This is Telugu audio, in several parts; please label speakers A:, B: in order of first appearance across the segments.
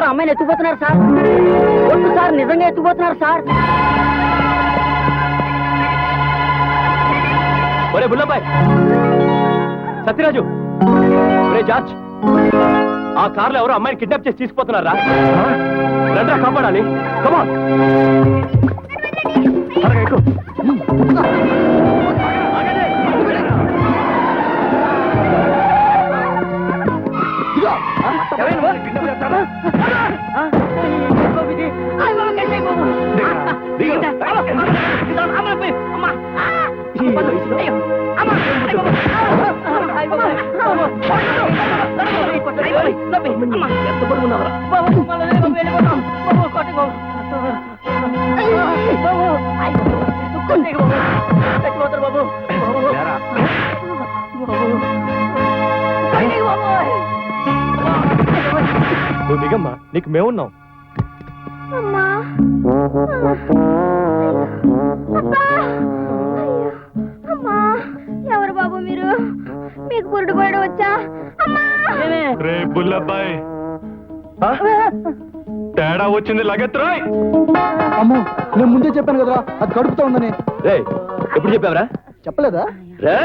A: అమ్మాయిని ఎత్తుకుపోతున్నారు సార్. వద్దు సార్, నిజంగా ఎత్తుకుపోతున్నారు సార్.
B: ఒరే బుల్లబాయ్, సత్యరాజు, ఒరే జార్జ్, ఆ కార్లో ఎవరో అమ్మాయిని కిడ్నాప్ చేసి తీసుకుపోతున్నారా? రండి కాపాడాలి. కమాన్, త్వరగా ఎక్కు. నువ్వు దిగమ్మా, నీకు మేమున్నాం.
C: ఎవరు బాబు మీరు? మీకు పురుడు పోయడం వచ్చా?
B: రే బుల్లబ్బాయ్, తేడా వచ్చింది లగెత్రాయ్.
D: అమ్మో, నేను ముందే చెప్పాను కదరా అది కడుపుతా ఉందని.
B: రే ఎప్పుడు చెప్పావరా?
D: చెప్పలేదా?
B: రే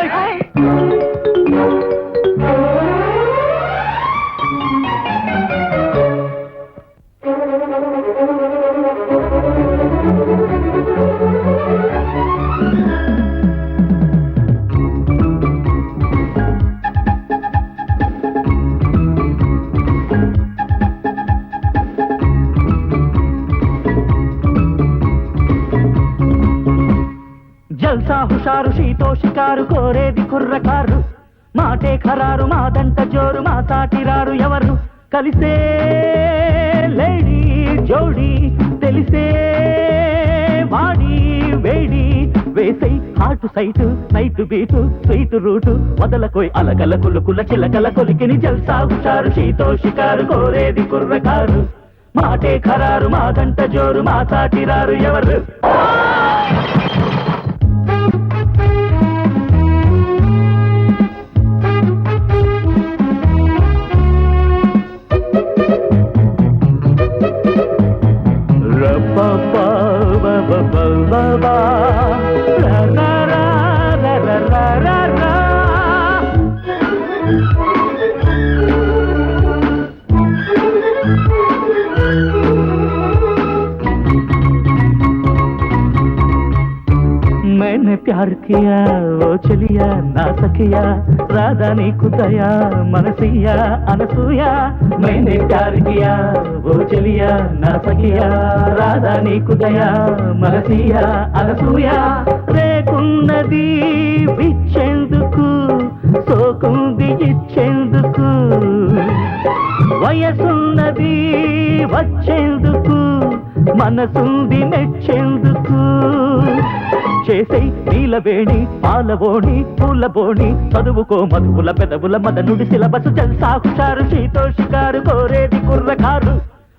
E: షికారు కోరేది కుర్రకారు మాటే ఖరారు మాదంట జోరు మా సాటిరారు ఎవరు కలిసే లేడీ జోడి తెలిసే వాడి వేడి వేసై hot sight night beat sweet route వదలకోయ్ అలకల కులుకుల చిలకల కొలికిని జల్సా హుషారు షీతో షికారు కోరేది కుర్రకారు మాటే ఖరారు మాదంట జోరు మా సాటిరారు ఎవరు मैंने प्यार किया ओ चलिया ना सकिया राधा नीकु दया मनसिया अनसुया मैंने प्यार किया ओ चलिया ना सकिया राधा नीकु दया मनसिया अनसुया రేకున్నది విచ్చేందుకు సోకుంది ఇచ్చేందుకు వయసున్నది వచ్చేందుకు మనసుంది మెచ్చేందుకు చేసై నీలవేణి పాలవోణి పూలబోణి చదువుకో మధువుల పెదవుల మదనుడి సిలబసు జల్సా హుషారు షీతో షికారు కోరేది కుర్రకారు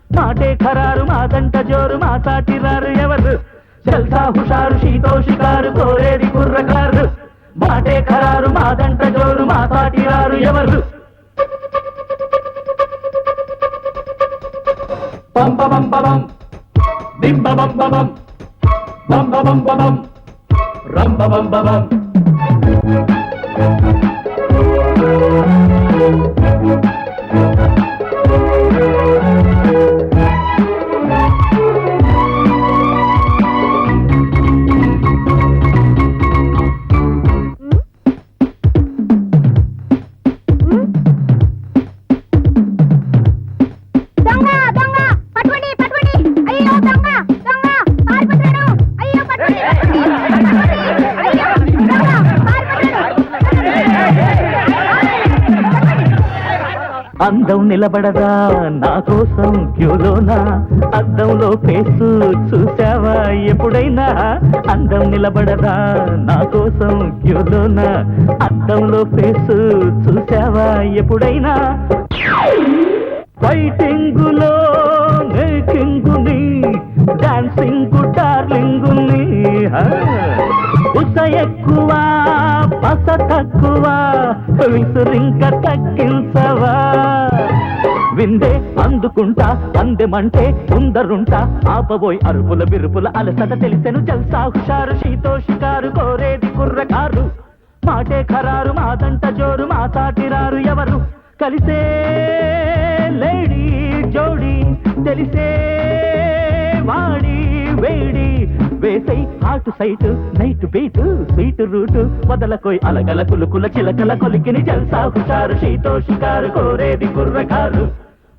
E: మాటే ఖరారు మాదంట జోరు మా సాటిరారు ఎవరు జల్సా హుషారు షీతో షికారు కోరేది కుర్రకారు మాటే ఖరారు మాదంట జోరు మా సాటిరారు ఎవరు పంప పంప పం దింబ పంప పం పంప పంప పం రంబ పంప పం అందం నిలబడదా నా కోసం క్యూలోనా అద్దంలో ఫేసు చూసావా ఎప్పుడైనా అందం నిలబడదా నా కోసం క్యూలోనా అద్దంలో ఫేసు చూసావా ఎప్పుడైనా ఫైటింగులో మేకింగుని డాన్సింగ్ డార్లింగుని ఉస ఎక్కువ పస తక్కువ విసురింక తగ్గించవా విందే అందుకుంటా అందెమంటే ఉందరుంటా ఆపబోయ్ అరుపుల బిరుపుల అలసట తెలిసెను జల్సా హుషారు షీతో షికారు కోరేది కుర్రకారు మాటే ఖరారు మాదంట జోరు మా సాటిరారు ఎవరు కలిసే లేడీ జోడి తెలిసే వాడి వేడి వేసై hot sight night beat sweet route వదలకోయ్ అలగల కులుకుల చిలకల కొలికిని జల్సా హుషారు షీతో షికారు కోరేది కుర్రకారు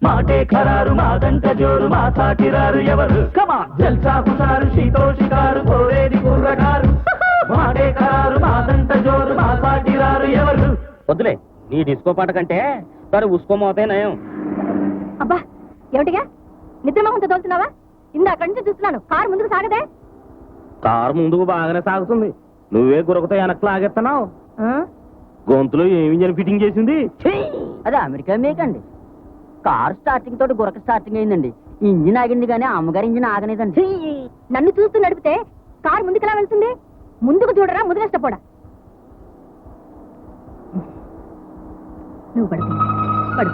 E: మాటే ఖరారు మాదంట జోరు మా సాటిరారు ఎవరు కమా జల్సా హుషారు షీతో షికారు కోరేది కుర్రకారు మాటే ఖరారు మాదంట జోరు మా సాటిరారు ఎవరు
A: వద్దులే నీ డిస్కో పాట కంటే సరే ఉసుకోమోతే నయం.
C: అబ్బా ఏమిటిగా నిద్రమోహంతో తోలుతున్నావా ఇందా అక్కడి నుంచి చూస్తున్నాను కారు ముందుకు సాగదే
A: కారు ముందుకు బాగానే సాగుతుంది నువ్వే గురకతో వెనక్కి లాగెత్తనావు గొంతులో ఏమి ఇంజన్ ఫిట్టింగ్ చేసింది అది అమెరికా మేకండి కార్ స్టార్టింగ్ తోటి గురక స్టార్టింగ్ అయిందండి ఇంజిన్ ఆగింది కానీ అమ్మగారి ఇంజిన్ ఆగలేదండి
C: నన్ను చూస్తూ నడిపితే కారు ముందుకు ఎలా వెళ్తుంది ముందుకు చూడరా ముదిరేష్టపోడా నువ్వు పడు పడు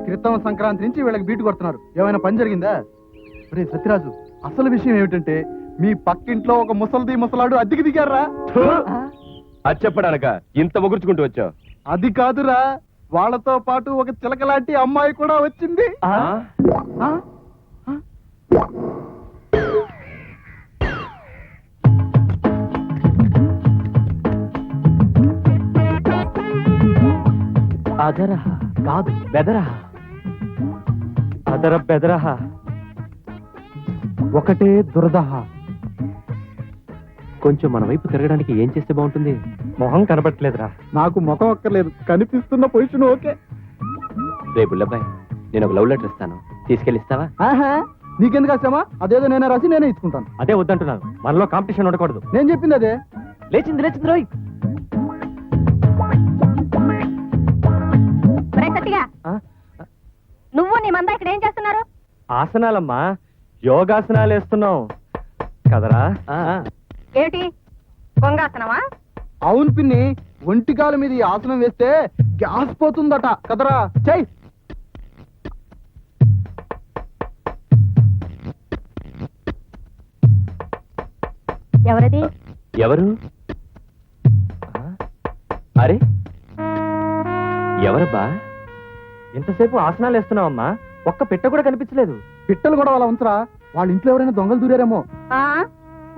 D: క్రితం సంక్రాంతి నుంచి వీళ్ళకి బీటు కొడుతున్నారు. ఏమైనా పని జరిగిందా? రే సత్యరాజు, అసలు విషయం ఏమిటంటే మీ పక్కింట్లో ఒక ముసలాడు అద్దెకి దిగారా?
B: అది చెప్పడానక ఇంత ముగుర్చుకుంటూ వచ్చావు?
D: అది కాదురా, వాళ్ళతో పాటు ఒక చిలక లాంటి అమ్మాయి కూడా వచ్చింది.
B: అదరహ కాదు బెదరహ. అదర బెదరహ
D: ఒకటే దురదహ.
B: కొంచెం మన వైపు తిరగడానికి ఏం చేస్తే బాగుంటుంది?
E: మొహం కనబట్టలేదురా.
D: నాకు ముఖం అక్కర్లేదు, కనిపిస్తున్న పొజిషన్ ఓకే.
B: రేపు బుల్లబ్బాయ్, నేను ఒక లవ్ లెటర్ ఇస్తాను, తీసుకెళ్ళిస్తావా?
D: ఆహా, నీకెందుకు వచ్చామా? అదేదో నేనే రాసి నేనే ఇచ్చుకుంటాను.
E: అదే వద్దంటున్నాను, మనలో కాంపిటీషన్ ఉండకూడదు.
D: నేను చెప్పింది అదే.
B: లేచింది రోయ్.
C: ఒరేయ్ సత్తిగా, నువ్వు నీ మంద ఇక్కడ ఏం చేస్తున్నారు?
E: ఆసనాలమ్మా, యోగాసనాలు వేస్తున్నాం కదరా.
C: ఏమిటి కొంగాసనమా?
D: అవును పిన్ని, ఒంటికాల మీద ఈ ఆసనం వేస్తే గ్యాస్ పోతుందట కదరా. చెయ్.
C: ఎవరది?
B: ఎవరు? అరే ఎవరబ్బా?
E: ఎంతసేపు ఆసనాలు వేస్తున్నావమ్మా, ఒక్క పెట్ట కూడా కనిపించలేదు.
D: పిట్టలు కూడా వాళ్ళ ఉంచరా, వాళ్ళ ఇంట్లో ఎవరైనా దొంగలు దూరారేమో.
C: ఆ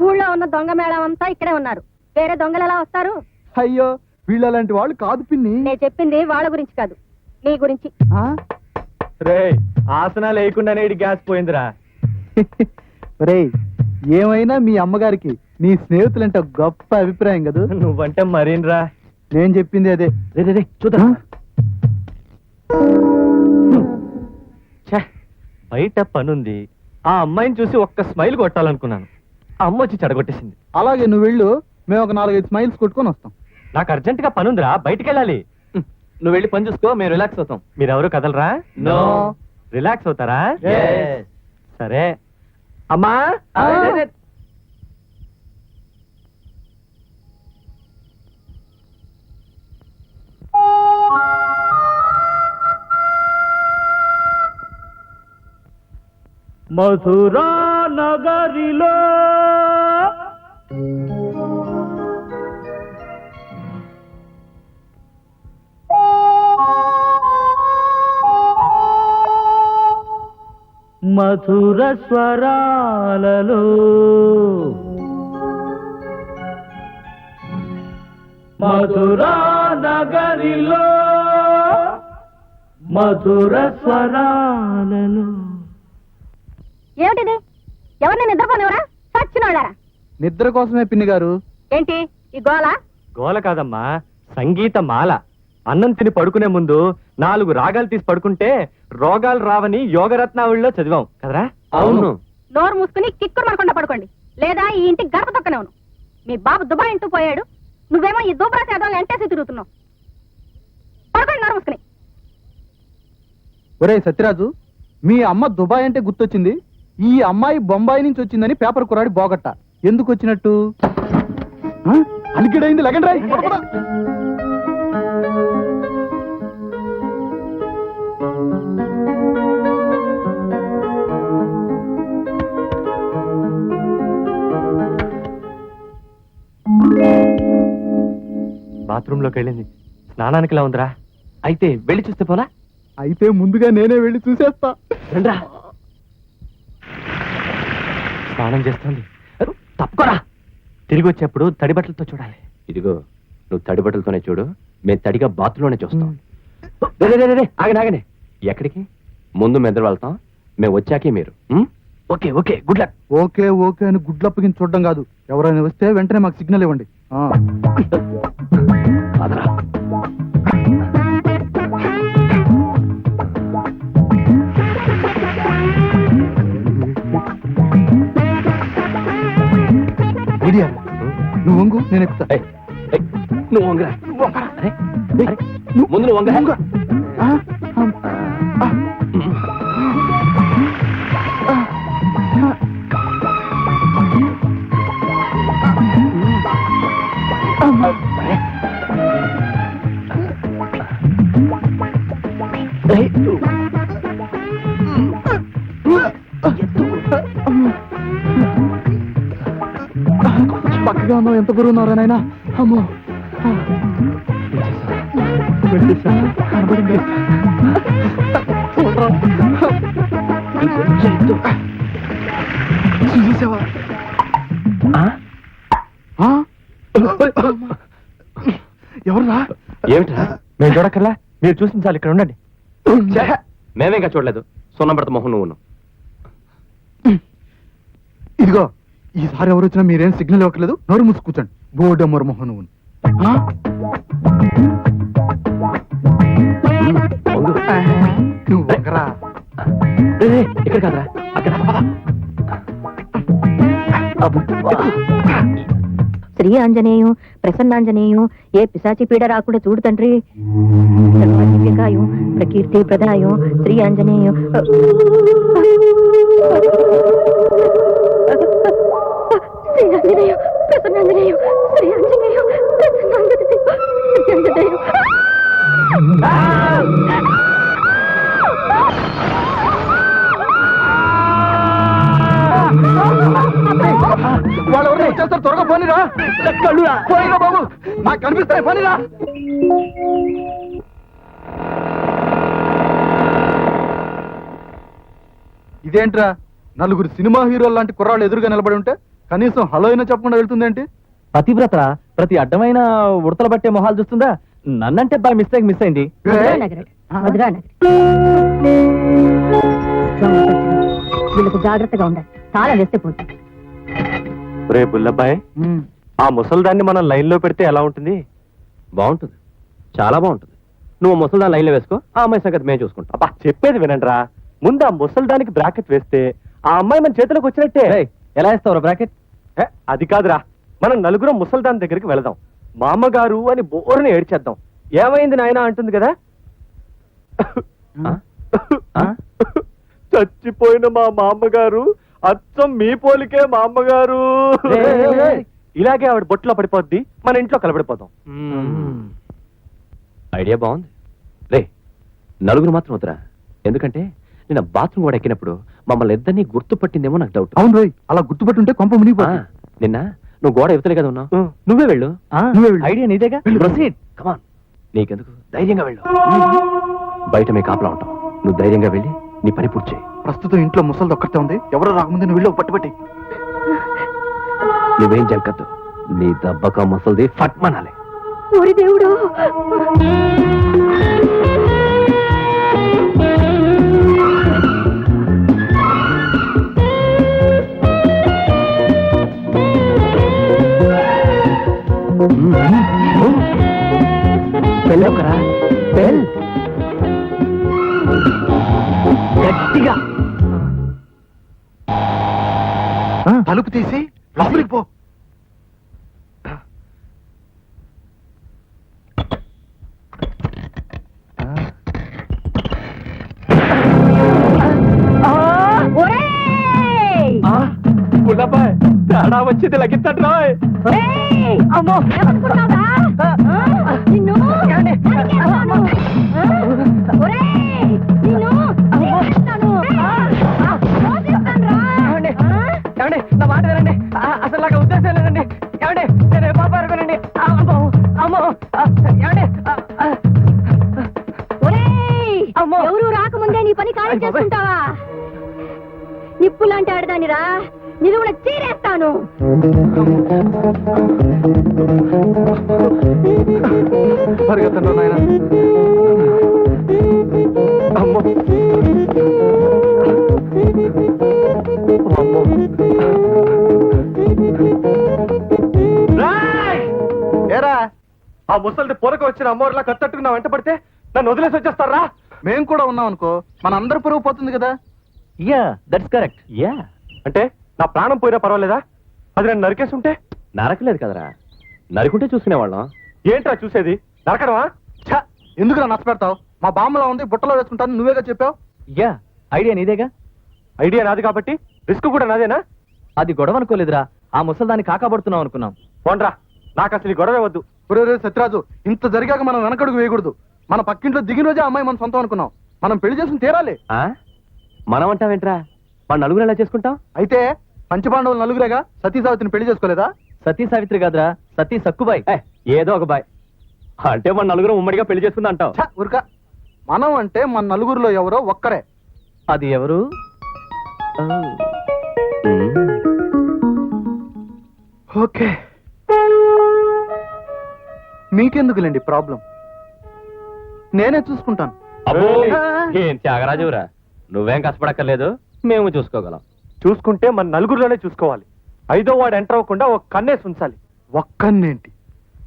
C: ఊళ్ళో ఉన్న దొంగ మేళం అంతా ఇక్కడే ఉన్నారు. వేరే దొంగలు ఎలా వస్తారు?
D: అయ్యో, వీళ్ళు అలాంటి వాళ్ళు కాదు పిన్ని.
C: నేను చెప్పింది వాళ్ళ గురించి కాదు, నీ గురించి.
D: ఆ?
E: రేయ్, ఆసనాలు వేయకుండానే ఇటు గ్యాస్ పోయిందిరా.
D: రేయ్, ఏమైనా మీ అమ్మగారికి నీ స్నేహితులంటే గొప్ప అభిప్రాయం కదా.
E: నువ్వంటే మరీన్రా.
D: నేను చెప్పింది అదే.
B: రే చూద్దాం.
E: ఛే, బయట పనుంది, ఆ అమ్మాయిని చూసి ఒక్క స్మైల్ కొట్టాలనుకున్నాను. ఆ అమ్మ వచ్చి చెడగొట్టేసింది.
D: అలాగే నువ్వు వెళ్ళు, మేము ఒక 4-5 స్మైల్స్ కొట్టుకొని వస్తాం.
E: నాకు అర్జెంట్ గా పనుందిరా, బయటికి వెళ్ళాలి.
B: నువ్వు వెళ్ళి పని చూసుకో, మేము రిలాక్స్ అవుతాం.
E: మీరెవరు కదలరా?
B: No.
E: రిలాక్స్ అవుతారా?
B: Yes.
E: సరే అమ్మా. మధురా నగరిలో మధుర స్వరాలలో మధురా నగరిలో మధుర స్వరాలలో.
C: ఏమిటిది? ఎవరిని నిద్రపోనివరా? చచ్చినోళ్ళారా?
D: నిద్ర కోసమే పిన్ని గారు.
C: ఏంటి ఈ గోల?
E: గోల కాదమ్మా, సంగీత మాల. అన్నం తిని పడుకునే ముందు 4 రాగాలు తీసి పడుకుంటే రోగాలు రావని యోగరత్నావళిలో చదివాం కదరా.
B: అవును.
C: నోరు మూసుకుని కిక్కురు మనకుండా పడుకోండి, లేదా ఈ ఇంటికి గడప తొక్కనేవును. మీ బాబు దుబాయ్ ఇంటూ పోయాడు, నువ్వేమో ఈ దూబరా చేద్దాం ఎంటేసి తిరుగుతున్నావు. పడుకోండి నోరు మూసుకుని.
D: ఒరే సత్యరాజు, మీ అమ్మ దుబాయ్ అంటే గుర్తొచ్చింది. ఈ అమ్మాయి బొంబాయి నుంచి వచ్చిందని పేపర్ కురాడి బోగట్ట. ఎందుకు వచ్చినట్టు? అలికిడైంది, లగండి రాయ్.
E: బాత్రూమ్ లోకి వెళ్ళింది, స్నానానికి ఇలా ఉందిరా.
B: అయితే వెళ్ళి చూస్తే పోలా?
D: అయితే ముందుగా నేనే వెళ్ళి చూసేస్తా.
B: రండ్రా.
E: స్నానం చేస్తుంది, తప్పుకోరా. తిరిగి వచ్చేప్పుడు తడి బట్టలతో చూడాలి.
B: ఇదిగో, నువ్వు తడి బట్టలతోనే చూడు, మేము తడిగా బాత్రూంలోనే చూస్తాం. ఆగండి. ఎక్కడికి? ముందు మెదడు వెళ్తాం, మేము వచ్చాకే మీరు. Okay okay, good luck.
D: Okay okay అని గుడ్లప్పగించి చూడడం కాదు, ఎవరైనా వస్తే వెంటనే మాకు సిగ్నల్ ఇవ్వండి.
B: అదరా.
D: ఐడియా, నువ్వు వంగు, నేను ఎక్కుతా.
B: నువ్వు వంగరా. అరే, ముందు నువ్వు వంగరా.
D: పక్కగా ఉన్నావు, ఎంత బరువు ఉన్నారా నాయనా? అమ్మో, కనబడింది. చూసావా? ఎవరురా?
E: ఏమిట్రా, మేము చూడక్కర్లా?
B: మీరు చూసిన చాలు, ఇక్కడ ఉండండి. మేమేగా చూడలేదు, సున్నం పెడత మొహం నువ్వు.
D: ఇదిగో ఈసారి ఎవరు వచ్చినా మీరేం సిగ్నల్ ఇవ్వట్లేదు, నోరు మూసి కూర్చోండి. బోర్డమ్మర్ మొహన్ నువ్వు. నువ్వు ఒకరా.
B: ఇక్కడ కాదురా, అక్కడ.
C: శ్రీ ఆంజనేయం ప్రసన్నాంజనేయం ఏ పిశాచి పీడ రాకుండా చూడు తండ్రి. సర్వదివ్యకాయం ప్రకీర్తి ప్రదాయం శ్రీ ఆంజనేయం. శ్రీ ఆంజనేయం ప్రసన్నాంజనేయం శ్రీ ఆంజనేయం ప్రసన్నాంజనేయం శ్రీ ఆంజనేయం.
D: వాళ్ళు ఎవరు వచ్చేస్తారు, త్వరగా పోనీరా. పోనీరా బాబు, నాకు కనిపిస్తాయి, పోనీరా. ఇదేంట్రా, నలుగురు సినిమా హీరోలు లాంటి కుర్రాళ్ళు ఎదురుగా నిలబడి ఉంటే కనీసం హలో అయినా చెప్పకుండా వెళ్తుందేంటి?
E: పతివ్రత ప్రతి అడ్డమైన ఉడతలు పట్టే మొహాలు చూస్తుందా? నన్నంటే బై మిస్టేక్ మిస్ అయింది.
C: వీళ్ళకు జాగ్రత్తగా ఉండాలి, తాళం వేస్తే పోతుంది.
B: రే బుల్లబ్బాయ్, ఆ ముసల్దాన్ని మనం లైన్ లో పెడితే ఎలా ఉంటుంది? బాగుంటుంది, చాలా బాగుంటుంది. నువ్వు ముసల్దాన్ని లైన్ లో వేసుకో, ఆ అమ్మాయి సంగతి మేము చూసుకుంటాం. అబ్బా చెప్పేది వినండిరా, ముందు ఆ ముసల్దానికి బ్రాకెట్ వేస్తే ఆ అమ్మాయి మన చేతిలోకి వచ్చినట్టే.
E: ఎలా వేస్తావు బ్రాకెట్?
B: అది కాదురా, మనం నలుగురం ముసల్దాన్ దగ్గరికి వెళదాం. మా అమ్మగారు అని బోరుని ఏడ్చేద్దాం. ఏమైంది నాయన అంటుంది కదా. చచ్చిపోయిన మా మామగారు అచ్చం మీ పోలికే మా అమ్మగారు. ఇలాగే ఆవిడ బొట్టులో పడిపోద్ది, మన ఇంట్లో కలబడిపోతాం. ఐడియా బాగుంది రే. నలుగురు మాత్రం వద్దురా, ఎందుకంటే నిన్న బాత్రూమ్ కూడా ఎక్కినప్పుడు మమ్మల్ని ఇద్దరిని గుర్తుపట్టిందేమో నాకు డౌట్.
D: అవును రోయ్, అలా గుర్తుపట్టుంటే కొంప మునిగిపోతుంది.
B: నిన్న నువ్వు గోడ ఎదుతలే కదా ఉన్నావు, నువ్వే వెళ్ళు.
E: Idea నీదేగా, proceed.
B: కమాన్, నీకెందుకు, ధైర్యంగా వెళ్ళు. బయట మేము కాపలా ఉంటాం, నువ్వు ధైర్యంగా వెళ్ళి నీ పని పూర్తి చేయి.
D: ప్రస్తుతం ఇంట్లో ముసలిది ఒక్కటే ఉంది, ఎవరో రాకముందు నువ్వు వెళ్ళి పట్టుబట్టి.
B: నువ్వేం జంకద్దు, నీ దెబ్బక ముసలిది ఫట్మనాలి.
C: ఓరి దేవుడు,
E: పెళ్ళొకరా పెళ్ళ్ గట్టిగా
D: తలుపు తీసి లోపలికి పో.
B: పుల్లబాయ్, తేడా వచ్చింది లగిస్తాడు.
C: అమ్మో ఏమనుకున్నావా? నిన్ను నరికేస్తాను. ఒరేయ్, నిన్ను నరికేస్తాను. మోసేస్తానురా.
E: ఏమండి, నా మాట వినండి, అసలు నాకు ఉద్దేశం లేదండి. ఏమండి, నేను పాప వినండి. అమ్మో అమ్మో, ఏమండి.
C: ఒరేయ్,
E: అమ్మో.
C: ఎవరు రాకముందే నీ పని ఖాళీ చేసుకుంటావా? నిప్పు లాంటి ఆడదానిరా, నిలువున చీరేస్తాను.
D: పరిగెత్తండి నాయన.
B: అమ్మో అమ్మో.
D: ఏరా,
B: ఆ ముసలిది పొరకు వచ్చిన అమ్మోర్లా కత్తట్టుకు నా వెంట పడితే నన్ను వదిలేసి వచ్చేస్తారా?
D: మేం కూడా ఉన్నాం అనుకో, మన అందరి పరువు పోతుంది కదా.
E: Yeah, that's correct.
B: యా అంటే నా ప్రాణం పోయినా పర్వాలేదా? అది నన్ను నరికేసి ఉంటే? నరకలేదు కదరా, నరుకుంటే చూసుకునేవాళ్ళం. ఏంట్రా చూసేది, నరకడమా?
D: ఛ, ఎందుకు నా నచ్చపెడతావు? మా బామ్మలా ఉంది, బుట్టలో వేసుకుంటాను, నువ్వేగా చెప్పావు.
E: Yeah, idea నీదేగా.
B: ఐడియా నాది కాబట్టి రిస్క్ కూడా నాదేనా?
E: అది గొడవ అనుకోలేదురా, ఆ ముసల్దాన్ని కాకాబడుతున్నాం అనుకున్నాం.
B: పోండ్రా, నాకు అసలు ఈ గొడవే వద్దు.
D: ఒరే సత్యరాజు, ఇంత జరిగాక మనం వెనకడుగు వేయకూడదు. మన పక్కింట్లో దిగిన రోజే అమ్మాయి మన సొంతం అనుకున్నాం, మనం పెళ్లి చేసుకుని తీరాలి.
B: మనం అంటావేంట్రా, మన నలుగురు ఎలా చేసుకుంటాం?
D: అయితే పంచపాండవులు నలుగురేగా, సతీ సావిత్రిని పెళ్లి చేసుకోలేదా?
E: సతీ సావిత్రి కాదురా, సతీ సక్కుబాయ్.
B: ఏదో ఒక బాయ్ అంటే మన నలుగురు ఉమ్మడిగా పెళ్లి చేసుకుందా అంటావు?
D: ఛ, ఊరుక. మనం అంటే మన నలుగురిలో ఎవరో ఒక్కరే.
E: అది ఎవరు?
D: ఓకే, మీకెందుకులేండి ప్రాబ్లం. నేనే చూసుకుంటాను.
B: అబ్బో ఏం త్యాగరాజురా, నువ్వేం కష్టపడక్కర్లేదు, మేము చూసుకోగలం. చూసుకుంటే మన నలుగురిలోనే చూసుకోవాలి. 5వ వాడు ఎంటర్ అవ్వకుండా ఒక కన్నేసి ఉంచాలి.
D: ఒక్కన్నేంటి,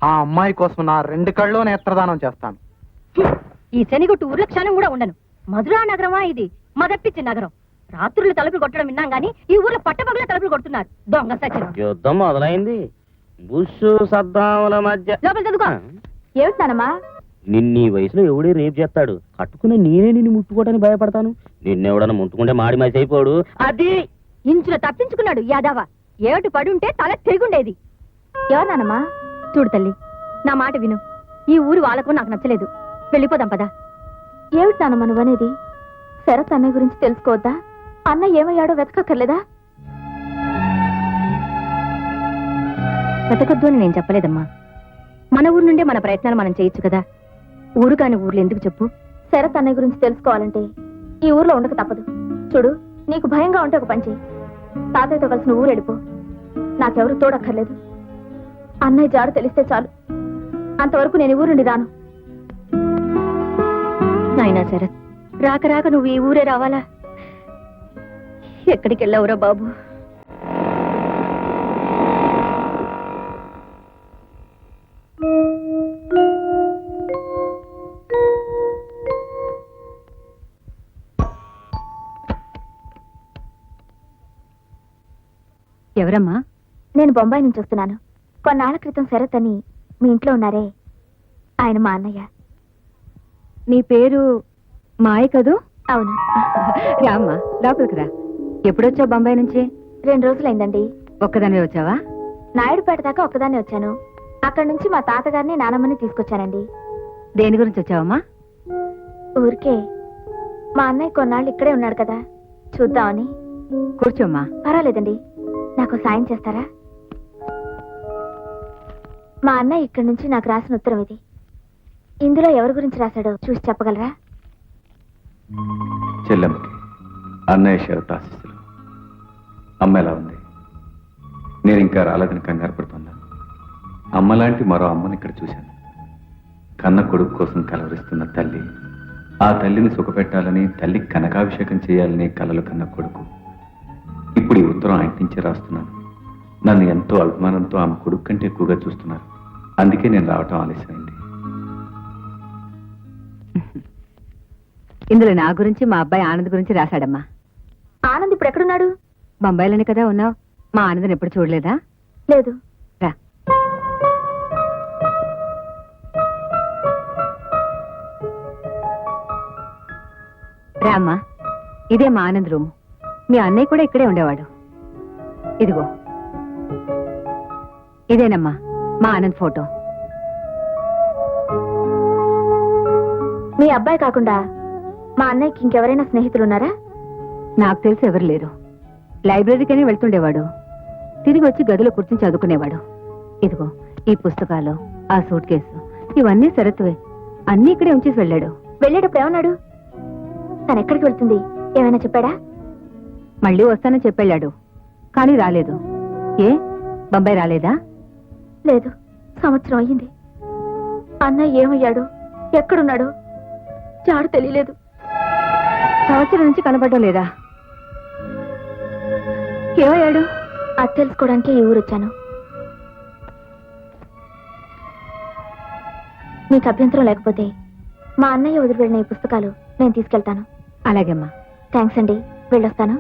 D: ఆ అమ్మాయి కోసం నా 2 కళ్ళు నేత్రదానం చేస్తాను.
C: ఈ శనిగుట్టు ఊర్ల క్షణం కూడా ఉండను. మధురా నగరమా ఇది? మదప్పిచ్చి నగరం. రాత్రులు తలుపులు కొట్టడం విన్నాం గానీ ఈ ఊర్లో పట్టపగల తలుపులు కొడుతున్నారు. దొంగ సచిన.
A: యుద్ధం మొదలైంది. బుష్ సద్దాముల మధ్య.
C: లోపల చదువుకో. ఏమిటానమ్మా?
A: నిన్నీ వయసులో ఎవడే రేపు చేస్తాడు? కట్టుకునే నేనే నిన్ను ముట్టుకోవడానికి భయపడతాను. నిన్నెవడన్నా ముట్టుకుంటే మాడి మాసి అయిపోడు. అది
C: ఇంచులో తప్పించుకున్నాడు యాదవ. ఏటు పడుంటే తల తెగుండేది. ఎవరినానమ్మా? చూడు తల్లి, నా మాట విను. ఈ ఊరు వాళ్ళకు నాకు నచ్చలేదు. వెళ్ళిపోదాం పదా. ఏమిటానమ్మా నువ్వనేది? శరత్ అన్నయ్య గురించి తెలుసుకోవద్దా? అన్న ఏమయ్యాడో వెతకక్కర్లేదా? వెతకొద్దు అని నేను చెప్పలేదమ్మా. మన ఊరు నుండే మన ప్రయత్నాలు మనం చేయొచ్చు కదా. ఊరు కాని ఊర్లు ఎందుకు చెప్పు? శరత్ అన్నయ్య గురించి తెలుసుకోవాలంటే ఈ ఊర్లో ఉండక తప్పదు. చూడు, నీకు భయంగా ఉంటే ఒక పని చెయ్యి. తాతయ్యతో కలిసి నువ్వు ఊరు వెళ్ళిపో. నాకెవరు తోడక్కర్లేదు. అన్నయ్య జాడు తెలిస్తే చాలు. అంతవరకు నేను ఊరు నుండి రాను. నాయనా శరత్, రాక రాక నువ్వు ఈ ఊరే రావాలా? ఎక్కడికి వెళ్ళావురా బాబు? ఎవరమ్మా? నేను బొంబాయి నుంచి వస్తున్నాను. కొన్నాళ్ల క్రితం శరత్ అని మీ ఇంట్లో ఉన్నారే, ఆయన మా అన్నయ్య. నీ పేరు మాయ కదూ? అవును. రామ్మా, లోపలికి రా. ఎప్పుడొచ్చావు బొంబాయి నుంచి? 2 రోజులైందండి. ఒక్కదానివే వచ్చావా? నాయుడుపేట దాకా ఒక్కదాన్ని వచ్చాను. అక్కడి నుంచి మా తాతగారిని నానమ్మని తీసుకొచ్చానండి. దేని గురించి వచ్చావమ్మా? ఊరికే. మా అన్నయ్య కొన్నాళ్ళు ఇక్కడే ఉన్నాడు కదా, చూద్దామని. కూర్చోమ్మా. పర్వాలేదండి, నాకు సాయం చేస్తారా? మా అన్నయ్య ఇక్కడి నుంచి నాకు రాసిన ఉత్తరం ఇది. ఇందులో ఎవరి గురించి రాశాడో చూసి చెప్పగలరా?
F: చెల్లెమ్మకి అన్నయ్య శరత్ ఆశీస్సులు. అమ్మ ఎలా ఉంది? నేను ఇంకా రాలేదని కంగారు పడుతున్నాను. అమ్మలాంటి మరో అమ్మని ఇక్కడ చూశాను. కన్న కొడుకు కోసం కలవరిస్తున్న తల్లి, ఆ తల్లిని సుఖపెట్టాలని, తల్లికి కనకాభిషేకం చేయాలని కలలు కన్న కొడుకు. ఇప్పుడు ఈ ఉత్తరం ఆయన నుంచే రాస్తున్నాను. నన్ను ఎంతో అభిమానంతో ఆమె కొడుకు కంటే ఎక్కువగా చూస్తున్నారు. అందుకే నేను రావటం ఆలస్యమైంది.
G: ఇందులో నా గురించి మా అబ్బాయి ఆనంద్ గురించి రాశాడమ్మా.
C: ఆనంద్ ఇప్పుడు ఎక్కడున్నాడు?
G: బొంబాయిలోనే కదా ఉన్నావు. మా ఆనంద్ ఎప్పుడు చూడలేదా?
C: లేదు.
G: రా. రామ్మా, ఇదే మా ఆనంద్ రూమ్. మీ అన్నయ్య కూడా ఇక్కడే ఉండేవాడు. ఇదిగో, ఇదేనమ్మా మా ఆనంద్ ఫోటో.
C: మీ అబ్బాయి కాకుండా మా అన్నయ్యకి ఇంకెవరైనా స్నేహితులు ఉన్నారా?
G: నాకు తెలిసి ఎవరు లేరు. లైబ్రరీకనే వెళ్తుండేవాడు. తిరిగి వచ్చి గదిలో కూర్చుని చదువుకునేవాడు. ఇదిగో ఈ పుస్తకాలు, ఆ సూట్ కేసు, ఇవన్నీ శరత్వే. అన్నీ ఇక్కడే ఉంచేసి వెళ్ళాడు.
C: వెళ్ళేటప్పుడు ఏమన్నాడు? తను ఎక్కడికి వెళ్తుంది ఏమైనా చెప్పాడా?
G: మళ్ళీ వస్తానని చెప్పెళ్ళాడు, కానీ రాలేదు. ఏ బొంబాయి రాలేదా?
C: లేదు, సంవత్సరం అయ్యింది. అన్నయ్య ఏమయ్యాడు, ఎక్కడున్నాడు జాడు తెలియలేదు.
G: సంవత్సరం నుంచి కనపడడం లేదా?
C: ఏమయ్యాడు? అది తెలుసుకోవడానికి ఈ ఊరు వచ్చాను. నీకు అభ్యంతరం లేకపోతే మా అన్నయ్య వదిలిపెట్టిన ఈ పుస్తకాలు నేను తీసుకెళ్తాను.
G: అలాగేమ్మా.
C: థ్యాంక్స్ అండి, వెళ్ళొస్తాను.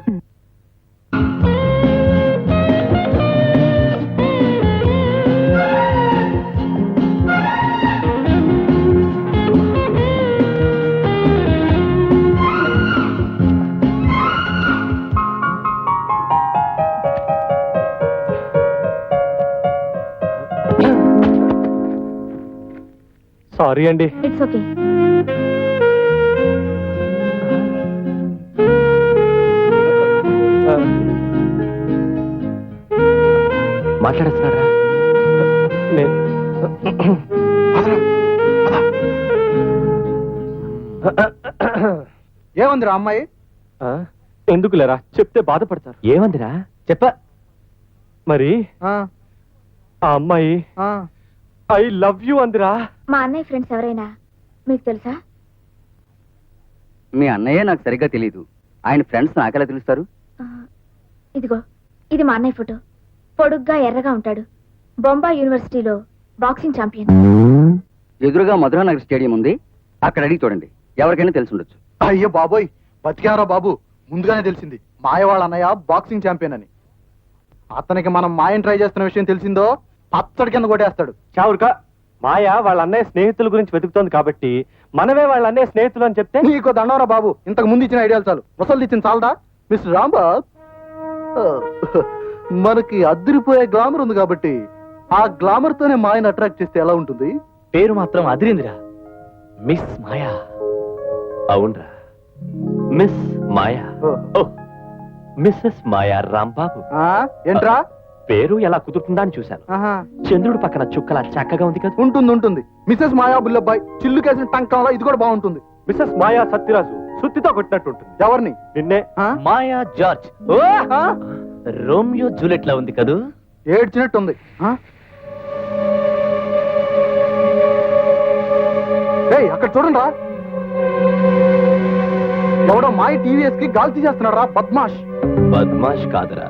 B: సారీ అండి.
C: It's okay.
B: మాట్లాడేస్తున్నారా?
D: ఏముందిరా అమ్మాయి?
B: ఎందుకులేరా, చెప్తే బాధపడతారు. ఏమందిరా చెప్ప. మరి
D: ఆ,
B: ఆ అమ్మాయి
D: ఆ.
B: ఐ లవ్ యూ అందిరా.
C: మా అన్నయ్య ఫ్రెండ్స్ ఎవరైనా మీకు తెలుసా?
H: మీ అన్నయ్య నాకు సరిగ్గా తెలియదు. ఆయన ఫ్రెండ్స్ నాకెలా తెలుస్తారు?
C: ఆ, ఇదిగో ఇది మా అన్నయ్య ఫోటో. పొడుగ్గా ఎర్రగా ఉంటాడు. బొంబాయి యూనివర్సిటీలో బాక్సింగ్ ఛాంపియన్.
H: ఎదురుగా మధురానగర్ స్టేడియం ఉంది, అక్కడ అడిగి చూడండి, ఎవరికైనా తెలిసి ఉండొచ్చు.
D: అయ్యో బాబోయ్, బతికారా బాబు. ముందుగానే తెలిసింది మాయ వాళ్ళ అన్నయ్య బాక్సింగ్ ఛాంపియన్ అని. అతనికి మనం మాయని ట్రై చేస్తున్న విషయం తెలిసిందో పచ్చడి కింద కొట్టేస్తాడు.
B: చావురుక మాయ వాళ్ళ అన్నయ్య స్నేహితుల గురించి వెతుకుతోంది కాబట్టి మనమే వాళ్ళ అన్నయ్య స్నేహితులు అని చెప్తే
D: నీకు దండవరా బాబు, ఇంతకు ముందు ఇచ్చిన ఐడియాలు చాలు. ముసలు ఇచ్చిన చాలదా? మిస్టర్ రాంబాబ్, మనకి అదిరిపోయే గ్లామర్ ఉంది కాబట్టి ఆ గ్లామర్ తోనే మాయను అట్రాక్ట్ చేస్తే ఎలా ఉంటుంది?
B: పేరు మాత్రం అదిరిందిరా, మిస్ మాయా. అవునరా, మిస్ మాయా. ఓ, మిస్సెస్ మాయా రాంబాబు.
D: ఆ, ఏంట్రా?
B: పేరు ఎలా కుదురుతుందా అని చూశాను.
D: ఆహా,
B: చంద్రుడు పక్కన చుక్కలా చక్కగా ఉంది కదా.
D: ఉంటుంది ఉంటుంది. మిసెస్ మాయా బుల్లబ్బాయి చిల్లు కేసిన టంకంలో ఇది కూడా బాగుంటుంది.
B: మిస్సెస్ మాయా సత్యరాజు సుత్తితో కొట్టినట్టు ఉంటుంది.
D: ఎవరిని?
B: నిన్నే.
D: ఆ?
A: మాయా జార్జ్
D: ఆ?
A: రోమియో జూలెట్ లా ఉంది కదూ.
D: ఏడ్చినట్టుంది. ఆ? ఏయ్, అక్కడ చూడండి రా, ఎవడో మాయ టీవీఎస్ కి గాలి తీసేస్తున్నాడు రా, బద్మాష్.
B: బద్మాష్ కాదురా,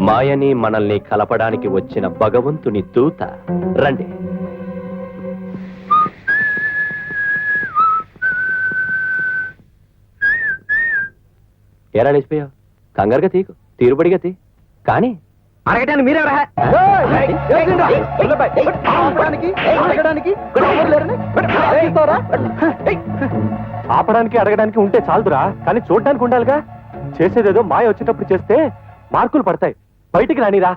B: మాయని మనల్ని కలపడానికి వచ్చిన భగవంతుని దూత. రండి. ఏరా లేచిపోయావు? కంగారుగా తీకు, తీరుబడిగా తీ. కానీ
A: అడగటానికి మీరెవరా?
D: ఏయ్, ఏంటిరా? ఆపడానికి, అడగడానికి ఎవరు లేరని? ఆపిస్తావరా?
B: ఆపడానికి అడగడానికి ఉంటే చాలుదురా, కానీ చూడడానికి ఉండాలిగా. చేసేదేదో మాయ వచ్చేటప్పుడు చేస్తే మార్కులు పడతాయి. బయటికి రానిరా.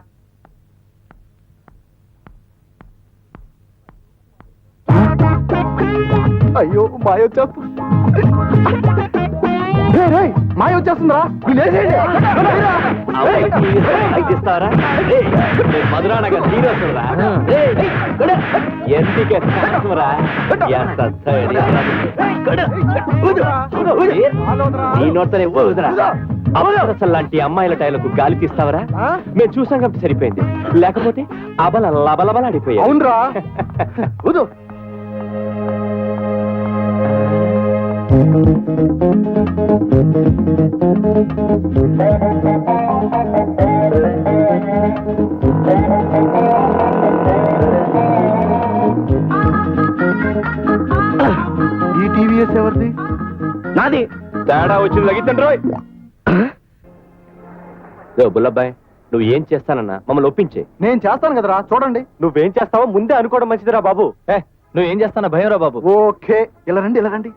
D: అయ్యో, మాయ వచ్చేస్తుంది. ఏయ్, ఏయ్, మాయ వచ్చేస్తుందిరా.
B: మధురానగర్ హీరోసురా. ఎందుకే సాహసంరా? ఎంత ధైర్యం. ఈ నోట్తోనే ఊదురా. అసలు లాంటి అమ్మాయిల టైలకు గాలి తీస్తావరా? మేము చూసాం కాబట్టి సరిపోయింది, లేకపోతే అబల లబలబలాడిపోయా.
D: అవునరా, ఊదు. ఈ టీవీఎస్ ఎవరిది?
B: నాది. తేడా వచ్చింది లగిద్దండి రోయ్. బుల్లబ్బాయ్, నువ్వు ఏం చేస్తానన్నా మమ్మల్ని ఒప్పించే.
D: నేను చేస్తాను కదరా, చూడండి.
B: నువ్వేం చేస్తావో ముందే అనుకోవడం మంచిదిరా బాబు.
A: నువ్వేం చేస్తానా భయం రా బాబు.
D: ఓకే, ఇలా రండి, ఇలా రండి.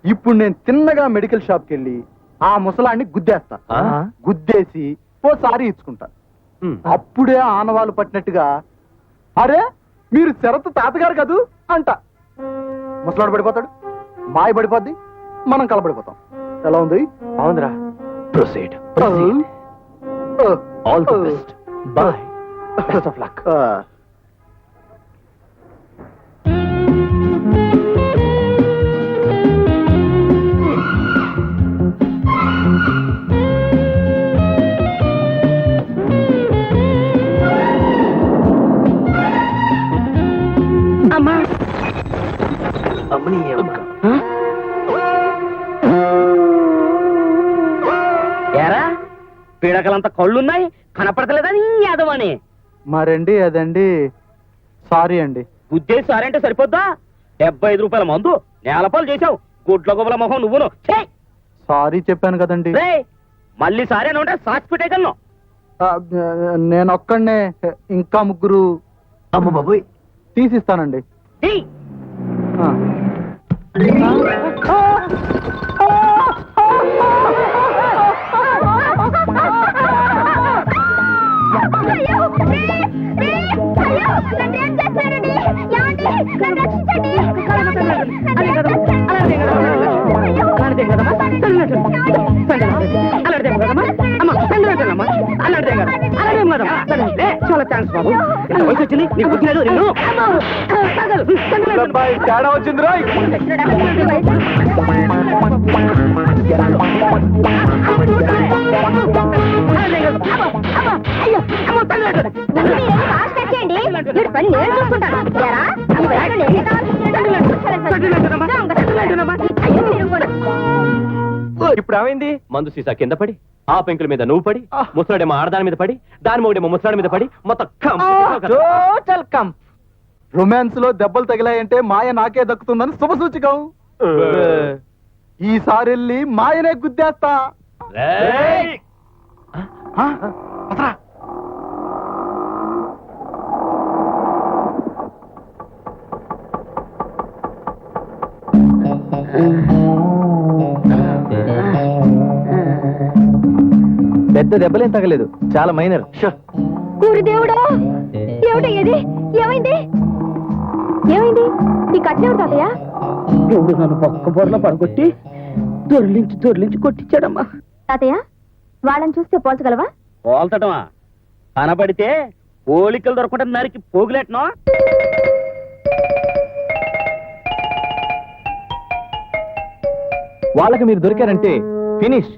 D: ఇప్పుడు నేను తిన్నగా మెడికల్ షాప్కి వెళ్ళి ఆ ముసలాన్ని గుద్దేస్తా.
B: ఆ?
D: గుద్దేసి ఓసారి ఇచ్చుకుంటా. అప్పుడే ఆనవాళ్ళు పట్టినట్టుగా, అరే మీరు శరత్ తాతగారు కదూ అంట. ముసలాడు పడిపోతాడు, మాయ పడిపోద్ది, మనం కలపడిపోతాం. ఎలా ఉంది?
B: అవునరా. Proceed. All the best. Bye. Best of luck.
C: అమ్మా,
B: అమ్మని
A: ఏరా పీడకలంత కళ్ళున్నాయి, కనపడతలేదని యాదవని.
D: మరండి అదండి, సారీ అండి.
A: బుద్ధే సారంటే సరిపోద్దా? 75 రూపాయల మందు నేలపాలు చేశావు. గుడ్ల గుబల మొహం నువ్వును.
D: సారీ చెప్పాను కదండి.
A: మళ్ళీ సారీ అని ఉంటే సాక్షి పెట్టేయగలను.
D: నేను ఒక్కడనే, ఇంకా ముగ్గురు.
B: అమ్మ బాబోయ్.
D: తీసిస్తానండి. ఆ.
A: చాలా థ్యాంక్స్ బాబు. ఇంత వయసు వచ్చింది, నీకు బుద్ధి లేదు. నిన్ను
B: తేడా వచ్చింది రాయ్.
C: పని నేను చూసుకుంటాను.
B: ఇప్పుడు ఏమైంది? మందు సీసా కింద పడి, ఆ పెంకుల మీద నువ్వు పడి, ముసలాడేమో ఆడదాని మీద పడి, దాని మొగుడేమో ముసలాడి మీద పడి, మొత్తం
D: టోటల్ కం. రొమాన్స్ లో దెబ్బలు తగిలాయంటే మాయ నాకే దక్కుతుందని శుభ సూచికం. ఈసారి వెళ్ళి మాయనే గుద్దేస్తా.
B: రేయ్!
D: వదరా.
B: పెద్ద దెబ్బలేం తగలేదు, చాలా మైనర్.
C: ఊరి దేవుడా, ఏమిటయ్యేది? ఏమైంది? ఏమైంది? ఈ కట్లేడు తాతయ్య?
A: దేవుడు నన్ను పక్క బొరలో పడగొట్టి దొర్లించి కొట్టించాడమ్మా.
C: తాతయ్య, వాళ్ళని చూస్తే పోల్చగలవా?
A: పోల్చటమా? కనబడితే పోలికలు దొరకడం నరికి పోగులేటనా?
B: వాళ్ళకి మీరు దొరికారంటే ఫినిష్.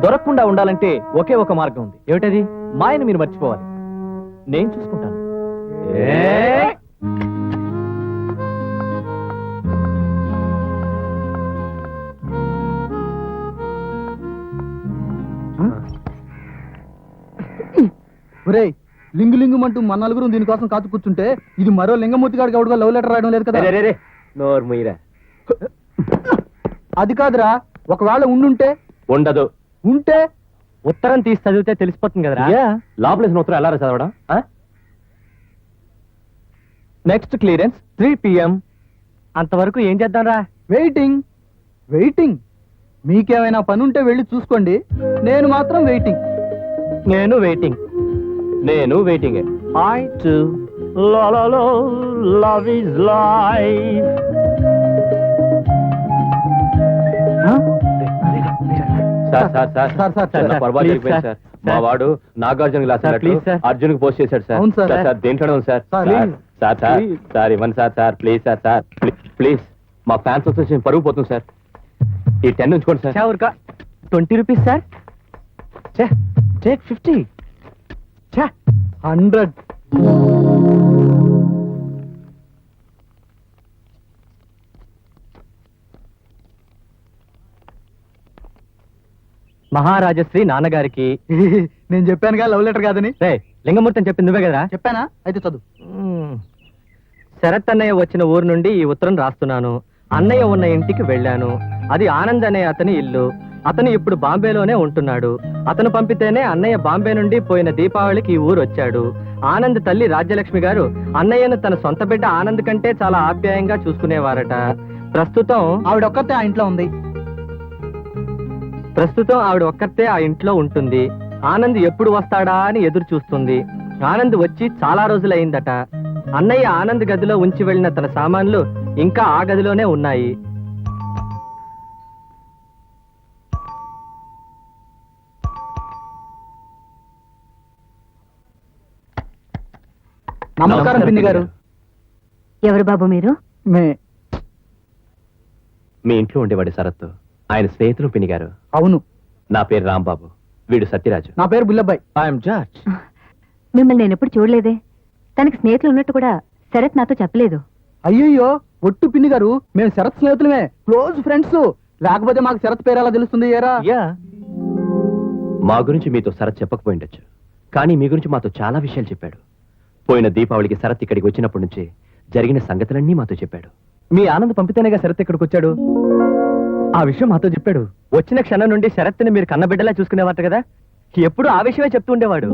B: దొరకకుండా ఉండాలంటే ఒకే ఒక మార్గం ఉంది. ఏమిటది? మాయను మీరు మర్చిపోవాలి. నేను చూసుకుంటాను.
D: ఒరేయ్, లింగు లింగుమంటూ మన నలుగురు దీనికోసం కాచు కూర్చుంటే ఇది మరో లింగమూర్తి గారికి గౌడుగా లవ్ లెటర్ రాయడం లేదు కదా?
B: నోర్మీరా.
D: అది కాదురా, ఒకవేళ ఉండుంటే.
B: ఉండదు.
D: ఉంటే
B: ఉత్తరం తీసి చదివితే తెలిసిపోతుంది కదరా. లోపలేసిన ఉత్తరం ఎలా చదవడం? Next clearance 3 PM. అంతవరకు ఏం చేద్దాంరా?
D: వెయిటింగ్. వెయిటింగ్. మీకేమైనా పని ఉంటే వెళ్ళి చూసుకోండి, నేను మాత్రం వెయిటింగ్.
B: నేను waiting.
A: I too, la la la, love is life.
B: Sir నా పొరపాటు అయిపోయింది సార్. మా వాడు నాగార్జున గ్లాస్ అర్జున్ కి పోస్ట్ చేశాడు సార్.
D: అవును సార్.
B: సార్ దేంట్లో ఉంది సార్?
D: సార్,
B: సార్ సార్ ఇవ్వండి సార్. Please sir please. మా ఫ్యాన్స్ అసోసియేషన్ పరుగు పోతుంది సార్. ఈ 10 ఉంచుకోండి సార్. 20 rupees sir. టేక్ 50.
D: 100.
B: మహారాజశ్రీ నాన్నగారికి.
D: నేను చెప్పానుగా లవ్ లెటర్ కాదని.
B: లింగమూర్తి అని చెప్పింది నువ్వే కదరా?
D: చెప్పానా? అయితే చదువు.
B: శరత్ అన్నయ్య వచ్చిన ఊరు నుండి ఈ ఉత్తరం రాస్తున్నాను. అన్నయ్య ఉన్న ఇంటికి వెళ్ళాను. అది ఆనంద్ అనే అతని ఇల్లు. అతను ఇప్పుడు బాంబేలోనే ఉంటున్నాడు. అతను పంపితేనే అన్నయ్య బాంబే నుండి పోయిన దీపావళికి ఈ ఊరు వచ్చాడు. ఆనంద్ తల్లి రాజ్యలక్ష్మి గారు అన్నయ్యను తన సొంత బిడ్డ ఆనంద్ కంటే చాలా ఆప్యాయంగా చూసుకునేవారట. ప్రస్తుతం
D: ఆవిడ ఒక్కతే ఆ ఇంట్లో ఉంది.
B: ఆవిడ ఒక్కతే ఆ ఇంట్లో ఉంటుంది. ఆనంద్ ఎప్పుడు వస్తాడా అని ఎదురు చూస్తుంది. ఆనంద్ వచ్చి చాలా రోజులైందట. అన్నయ్య ఆనంద్ గదిలో ఉంచి వెళ్ళిన తన సామాన్లు ఇంకా ఆ గదిలోనే ఉన్నాయి.
D: నమస్కారం పిన్ని గారు.
G: ఎవరు బాబు మీరు?
B: మీ ఇంట్లో ఉండేవాడి శరత్, ఆయన స్నేహితులు పిన్ని గారు.
D: అవును.
B: నా పేరు రాంబాబు, వీడు సత్యరాజు.
D: నా పేరు బుల్లబ్బాయి.
B: I'm George.
G: మిమ్మల్ని నేను ఎప్పుడు చూడలేదే. తనకి స్నేహితులు ఉన్నట్టు కూడా శరత్ నాతో చెప్పలేదు.
D: అయ్యయ్యో, ఒట్టు పిన్ని గారు, మేము శరత్ స్నేహితులమే, క్లోజ్ ఫ్రెండ్స్. లేకపోతే మాకు శరత్ పేరు ఎలా తెలుస్తుంది? ఏరా,
B: మా గురించి మీతో శరత్ చెప్పకపోయిండొచ్చు, కానీ మీ గురించి మాతో చాలా విషయాలు చెప్పాడు. పోయిన దీపావళికి శరత్ ఇక్కడికి వచ్చినప్పటి నుంచి జరిగిన సంగతులన్నీ మాతో చెప్పాడు. మీ ఆనంద్ పంపితేనేగా శరత్ ఇక్కడికి వచ్చాడు. ఆ విషయం మాతో చెప్పాడు. వచ్చిన క్షణం నుండి శరత్ని మీరు కన్నబిడ్డలా చూసుకునేవారు కదా. ఎప్పుడు ఆ విషయమే చెప్తూ ఉండేవాడు.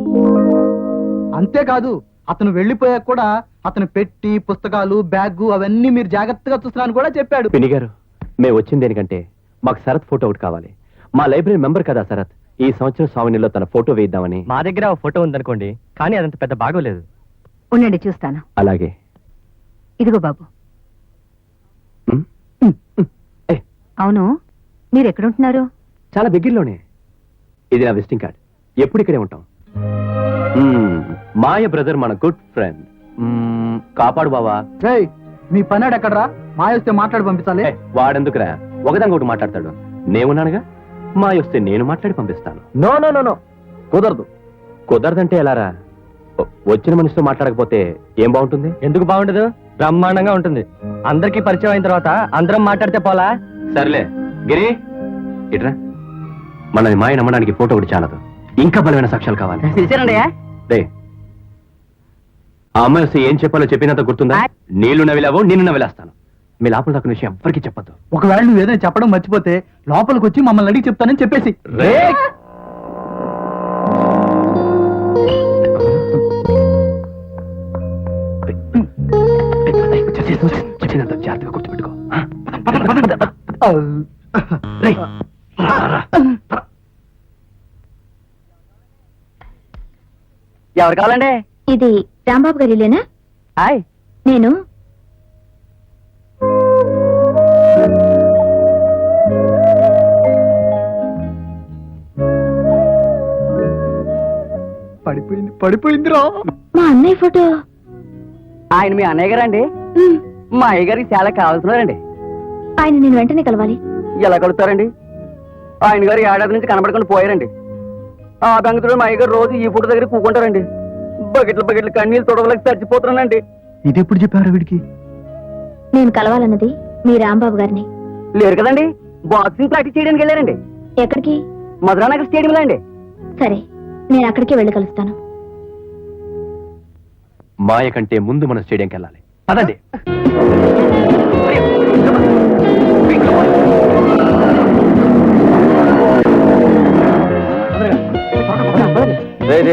D: అంతేకాదు, అతను వెళ్లిపోయాక కూడా అతను పెట్టి పుస్తకాలు, బ్యాగ్ అవన్నీ మీరు జాగ్రత్తగా చూస్తున్నాను కూడా చెప్పాడు.
B: పిన్ని గారు, మేము వచ్చింది దేనికంటే మాకు శరత్ ఫోటో ఒకటి కావాలి. మా లైబ్రరీ మెంబర్ కదా శరత్. ఈ సంవత్సరం స్వామినిలో తన ఫోటో వేద్దామని. మా దగ్గర ఫోటో ఉందనుకోండి, కానీ అదంత పెద్ద బాగోలేదు.
G: ఉండండి, చూస్తాను.
B: అలాగే.
G: ఇదిగో బాబు. అవును, మీరు ఎక్కడుంటున్నారు?
B: చాలా దగ్గరలోనే. ఇది నా విజిటింగ్ కార్డ్. ఎప్పుడు ఇక్కడే ఉంటాం. మాయ బ్రదర్, మన గుడ్ ఫ్రెండ్. కాపాడు బావా.
D: రేయ్, మీ పనాడు ఎక్కడరా? మాయ వస్తే మాట్లాడి పంపించాలి.
B: వాడెందుకురా, ఒకదాని ఒకటి మాట్లాడతాడు. నేనున్నానుగా, మాయ వస్తే నేను మాట్లాడి పంపిస్తాను. నో నో నో నో, కుదరదు. కుదరదంటే ఎలారా? వచ్చిన మనిషితో మాట్లాడకపోతే ఏం బాగుంటుంది? ఎందుకు బాగుండదు? బ్రహ్మాండంగా ఉంటుంది. అందరికీ పరిచయం అయిన తర్వాత అందరం మాట్లాడితే పోలా. సర్లే గిరి, ఇట్రా. మనది మాయ నమ్మడానికి ఫోటో ఒకటి చాలదు, ఇంకా బలమైన సాక్ష్యాలు కావాలి.
H: చూసారండి
B: రే, ఆ అమ్మాయి వస్తే ఏం చెప్పాలో చెప్పినంత గుర్తుందా? నీళ్లు నవిలావో నిన్ను నవిలేస్తాను. మీ లోపల దాకా విషయం ఎవరికి చెప్పద్దు.
D: ఒకవేళ నువ్వు ఏదైనా చెప్పడం మర్చిపోతే లోపలికి వచ్చి మమ్మల్ని అడిగి చెప్తానని చెప్పేసి.
B: రే, చెప్పినంత జాగ్రత్తగా గుర్తుపెట్టుకో. రేయ్,
H: ఎవరు కావాలండి?
C: ఇది రాంబాబు గారి ఇల్లేనా?
H: హాయ్.
C: నేను
D: పడిపోయిందిరా.
C: మా అన్నయ్య ఫోటో.
H: ఆయన మీ అన్నయ్య గారండి?
C: ఉమ్,
H: మా అయ్య గారికి చాలా కావాల్సినారండి.
C: ఆయన నేను వెంటనే కలవాలి.
H: ఎలా కలుగుతారండి? ఆయన గారు ఏడాది నుంచి కనబడకుండా పోయారండి. ఆ బెంగతుడు మా అయ్య గారు రోజు ఈ ఫోటో దగ్గర కూకుంటారండి. బకెట్లు కన్నీళ్ళు తొడవలకి చచ్చిపోతున్నానండి.
D: ఇది ఎప్పుడు చెప్పారు వీడికి?
C: నేను కలవాలన్నది మీ రాంబాబు గారిని.
H: లేరు కదండి, బాక్సింగ్ ప్రాక్టీస్ చేయడానికి వెళ్ళారండి.
C: ఎక్కడికి?
H: మధురానగర్ స్టేడియంలో అండి.
C: సరే, నేను అక్కడికే వెళ్ళి కలుస్తాను.
B: మాయ కంటే ముందు మన స్టేడియంకి వెళ్ళాలి. పదండి.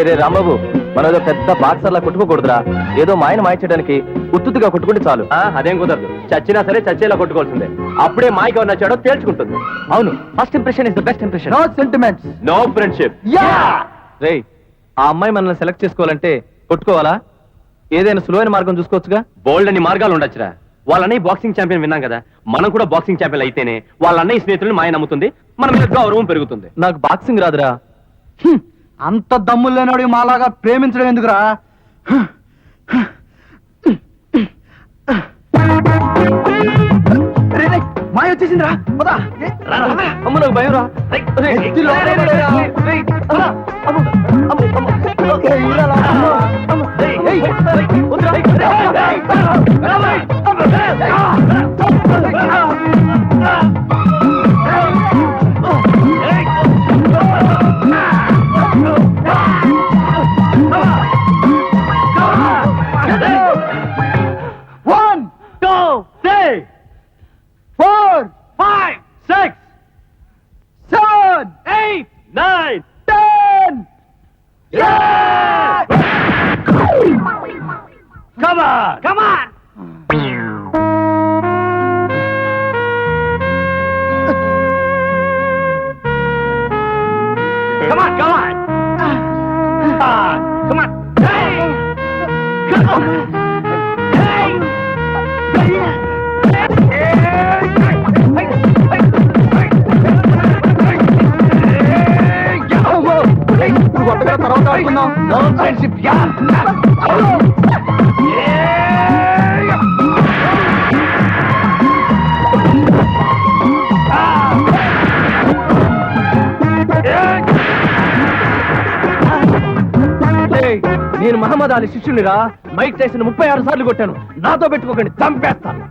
B: రే రాంబాబు, మనం ఏదో పెద్ద బాక్సర్లా కొట్టుకోకూడదురా. ఏదో మాయను మాయ చేయడానికి ఉత్తుగా కొట్టుకుంటే చాలు. అదేం కుదరదు, చచ్చినా సరే చచ్చేలా కొట్టుకోవాల్సిందే. అప్పుడే మాయకి ఎవరు నచ్చాడో తేల్చుకుంటుంది. అవును, first impression is the best impression.
D: No sentiments,
B: no friendship. రే, ఆ అమ్మాయి మనల్ని సెలెక్ట్ చేసుకోవాలంటే కొట్టుకోవాలా? ఏదైనా సులువైన మార్గం చూసుకోవచ్చుగా. బోల్డ్ అని మార్గాలు ఉండొచ్చురా. వాళ్ళ అన్నయ్య బాక్సింగ్ ఛాంపియన్ విన్నాం కదా, మనం కూడా బాక్సింగ్ ఛాంపియన్ అయితేనే వాళ్ళ అన్నయ్య స్నేహితులను మాయ నమ్ముతుంది, మన మీద గౌరవం పెరుగుతుంది. నాకు బాక్సింగ్ రాదురా.
D: అంత దమ్ములు లేనివాడు మాలాగా ప్రేమించడం ఎందుకురా? మాయ వచ్చేసిందిరా.
B: అమ్మ, నాకు భయం రా.
D: తర్వాత ఆడుకుందాం.
B: నేను మహమ్మద్ అలీ శిష్యునిరా. మైక్ టైసన్ 36 సార్లు కొట్టాను. నాతో పెట్టుకోకండి, చంపేస్తాను.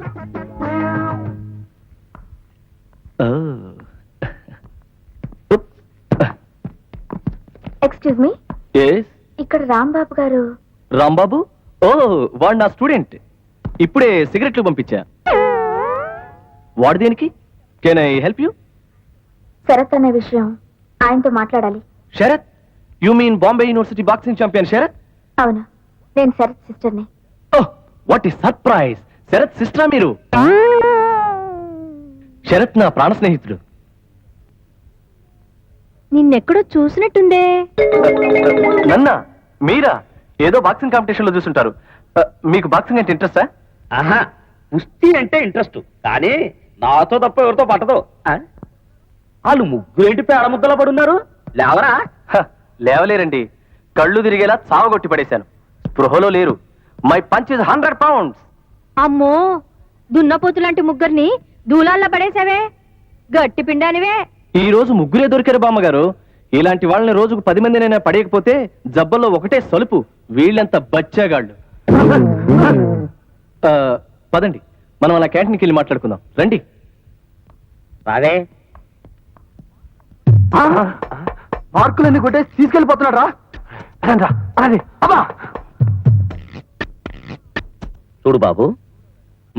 C: ఎక్స్క్యూజ్ మీ, ఇక్కడ రాంబాబు గారు.
B: రాంబాబు? ఓ, వాడు నా స్టూడెంట్. ఇప్పుడే సిగరెట్లు పంపించా. వాడు దేనికి? Can I help you?
C: Sharath అనే విషయం ఆయనతో మాట్లాడాలి.
B: Sharath? You mean Bombay university boxing champion Sharath?
C: అవును, నేను శరత్ సిస్టర్ని.
B: Oh, what is surprise! Sharath సిస్టరా మీరు? శరత్ నా ప్రాణ స్నేహితుడు.
C: నిన్నెక్కడో చూసినట్టుందే.
B: నన్నా? మీరా? ఏదో బాక్సింగ్ కాంపిటీషన్ లో చూసుంటారు. మీకు బాక్సింగ్ అంటే ఇంట్రెస్టా?
A: ఆహా, కుస్తీ అంటే ఇంట్రెస్ట్, కానీ నాతో తప్ప ఎవరితో పట్టదు. వాళ్ళు ముగ్గురేంటి పేడ ముద్దలో పడున్నారు? లేవరా?
B: లేవలేరండి. కళ్ళు తిరిగేలా చావగొట్టి పడేశాను. స్పృహలో లేరు. My punch is 100 pounds.
C: అమ్మో, దున్నపోతు లాంటి ముగ్గురిని దూలాల్లో పడేసావే, గట్టి పిండానివే.
B: ఈ రోజు ముగ్గురే దొరికారు బామ్మగారు. ఇలాంటి వాళ్ళని రోజుకు 10 మందినైనా పడేయకపోతే జబ్బల్లో ఒకటే సలుపు. వీళ్ళంత బచ్చాగాళ్ళు. పదండి, మనం అలా క్యాంటీన్కి వెళ్ళి మాట్లాడుకుందాం. రండి.
A: రాదే
D: మార్కులన్నీ కొట్టేసి తీసుకెళ్ళిపోతున్నాడు రా. అబ్బా
A: చూడు బాబు,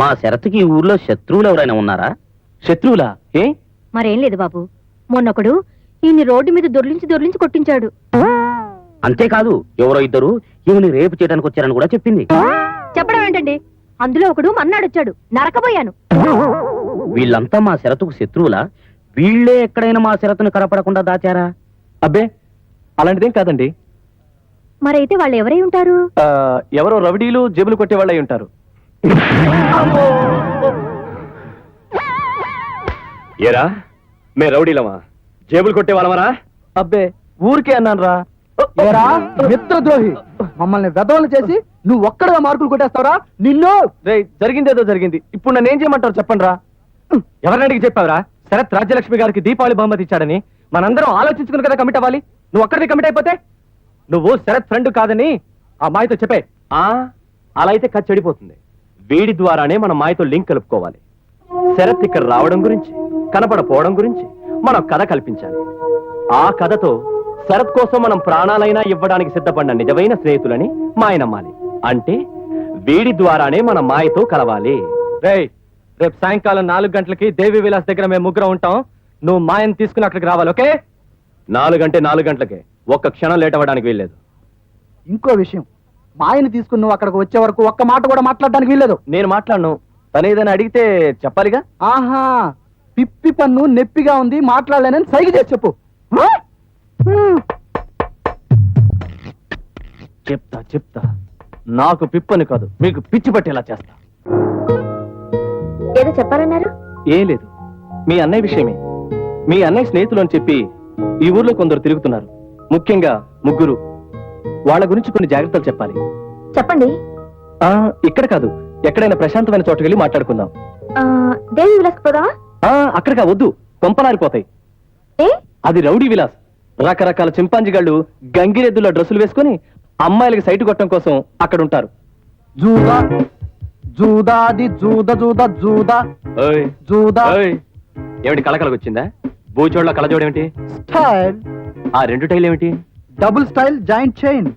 A: మా శరత్కి ఈ ఊర్లో శత్రువులు ఎవరైనా ఉన్నారా?
B: శత్రువులా? ఏ?
C: మరేం లేదు బాబు, మొన్నొకడు ఈయన్ని రోడ్డు మీద దొర్లించి కొట్టించాడు.
A: అంతేకాదు, ఎవరో ఇద్దరు ఈమెని రేపు చేయడానికి వచ్చారని కూడా చెప్పింది.
C: చెప్పడం ఏంటండి, అందులో ఒకడు మన్నాడొచ్చాడు, నరకబోయాను.
A: వీళ్ళంతా మా శరత్కు శత్రువులా? వీళ్ళే ఎక్కడైనా మా శరత్ను కనపడకుండా దాచారా?
B: అబ్బే, అలాంటిదేం కాదండి.
C: మరైతే వాళ్ళు ఎవరై ఉంటారు?
B: ఎవరో రవిడీలు జేబులు కొట్టే వాళ్ళై ఉంటారు. ఏరా, మే రౌడీలమా, జేబులు కొట్టే వాళ్ళమరా? అబ్బే, ఊరికే అన్నాను రా.
D: ఏరా మిత్రద్రోహి, మమ్మల్ని వెధవలు చేసి నువ్వు ఒక్కడగా మార్కులు కొట్టేస్తావరా? నిన్ను
B: జరిగిందేదో జరిగింది, ఇప్పుడు నన్ను ఏం చేయమంటారు చెప్పండి రా. ఎవరిని అడిగి చెప్పావురా శరత్ రాజ్యలక్ష్మి గారికి దీపావళి బహుమతి ఇచ్చాడని? మనందరం ఆలోచించుకుని కదా కమిట్ అవ్వాలి. నువ్వు ఒక్కడికి కమిట్ అయిపోతే నువ్వు శరత్ ఫ్రెండ్ కాదని ఆ మాయతో చెప్పే. అలా అయితే కథ చెడిపోతుంది. వీడి ద్వారానే మన మాయతో లింక్ కలుపుకోవాలి. శరత్ ఇక్కడ రావడం గురించి, కనపడపోవడం గురించి మనం కథ కల్పించాలి. ఆ కథతో శరత్ కోసం మనం ప్రాణాలైనా ఇవ్వడానికి సిద్ధపడిన నిజమైన స్నేహితులని మాయ నమ్మాలి. అంటే వీడి ద్వారానే మన మాయతో కలవాలి. రేపు సాయంకాలం 4 గంటలకి దేవి విలాస్ దగ్గర మేము ముగ్గురం ఉంటాం. నువ్వు మాయను తీసుకుని అక్కడికి రావాలి. ఓకే? 4 గంటలకే, ఒక్క క్షణం లేట్ అవ్వడానికి వీల్లేదు.
D: ఇంకో విషయం, మాయని తీసుకుని నువ్వు అక్కడికి వచ్చే వరకు ఒక్క మాట కూడా మాట్లాడడానికి వీల్లేదు.
B: నేను మాట్లాడను, తను ఏదైనా అడిగితే చెప్పాలిగా.
D: ఆహా, పిప్పి పన్ను నొప్పిగా ఉంది, మాట్లాడలేనని సైగ చేసి చెప్పు.
B: చెప్తా, నాకు పిప్పని కాదు, మీకు పిచ్చి పట్టేలా చేస్తా.
C: ఏదో చెప్పాలన్నారు?
B: ఏం లేదు, మీ అన్నయ్య విషయమే. మీ అన్నయ్య స్నేహితులు అని చెప్పి ఈ ఊర్లో కొందరు తిరుగుతున్నారు, ముఖ్యంగా ముగ్గురు. వాళ్ళ గురించి కొన్ని జాగ్రత్తలు చెప్పాలి.
C: చెప్పండి.
B: ఇక్కడ కాదు, ఎక్కడైనా ప్రశాంతమైన చోటుకి వెళ్ళి మాట్లాడుకుందాం.
C: దేవి విలాస్ పోదామా?
B: అక్కడికా, వద్దు, కొంపలారిపోతాయి.
C: ఏ?
B: అది రౌడీ విలాస్. రకరకాల చింపాంజిగాళ్ళు గంగిరెద్దుల డ్రెస్సులు వేసుకుని అమ్మాయిలకి సైటు కొట్టడం కోసం అక్కడ ఉంటారు.
D: జూదా జూదాది జూద జూద జూదా జూదా.
B: ఏమిటి కళకళకు వచ్చిందా? బూచోళ్ళ కళజోడేమిటి?
D: స్టైల్.
B: ఆ 2 టైల్ ఏమిటి?
D: Double style joint chain.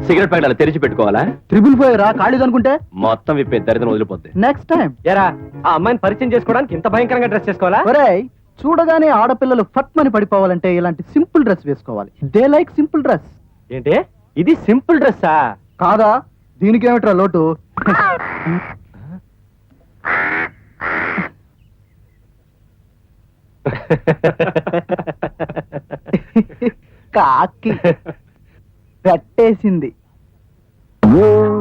B: Cigarette packet తెరిచి పెట్టుకోవాలా?
D: ట్రిపుల్ పోయరా ఖాళీ అనుకుంటే
B: మొత్తం విప్పే దరిద్రం వదిలిపోద్ది.
D: Next time.
B: ఏరా, ఆ అమ్మాయిని పరిచయం చేసుకోవడానికి ఇంత భయంకరంగా డ్రెస్ చేసుకోవాలా?
D: ఒరేయ్, చూడగానే ఆడపిల్లలు ఫట్మని పడిపోవాలంటే ఇలాంటి సింపుల్ డ్రెస్ వేసుకోవాలి. They like simple dress.
B: ఏంటి ఇది సింపుల్ డ్రెస్సా?
D: కాదా, దీనికి ఏమిట్రా లోటు? కాకి పెట్టేసింది.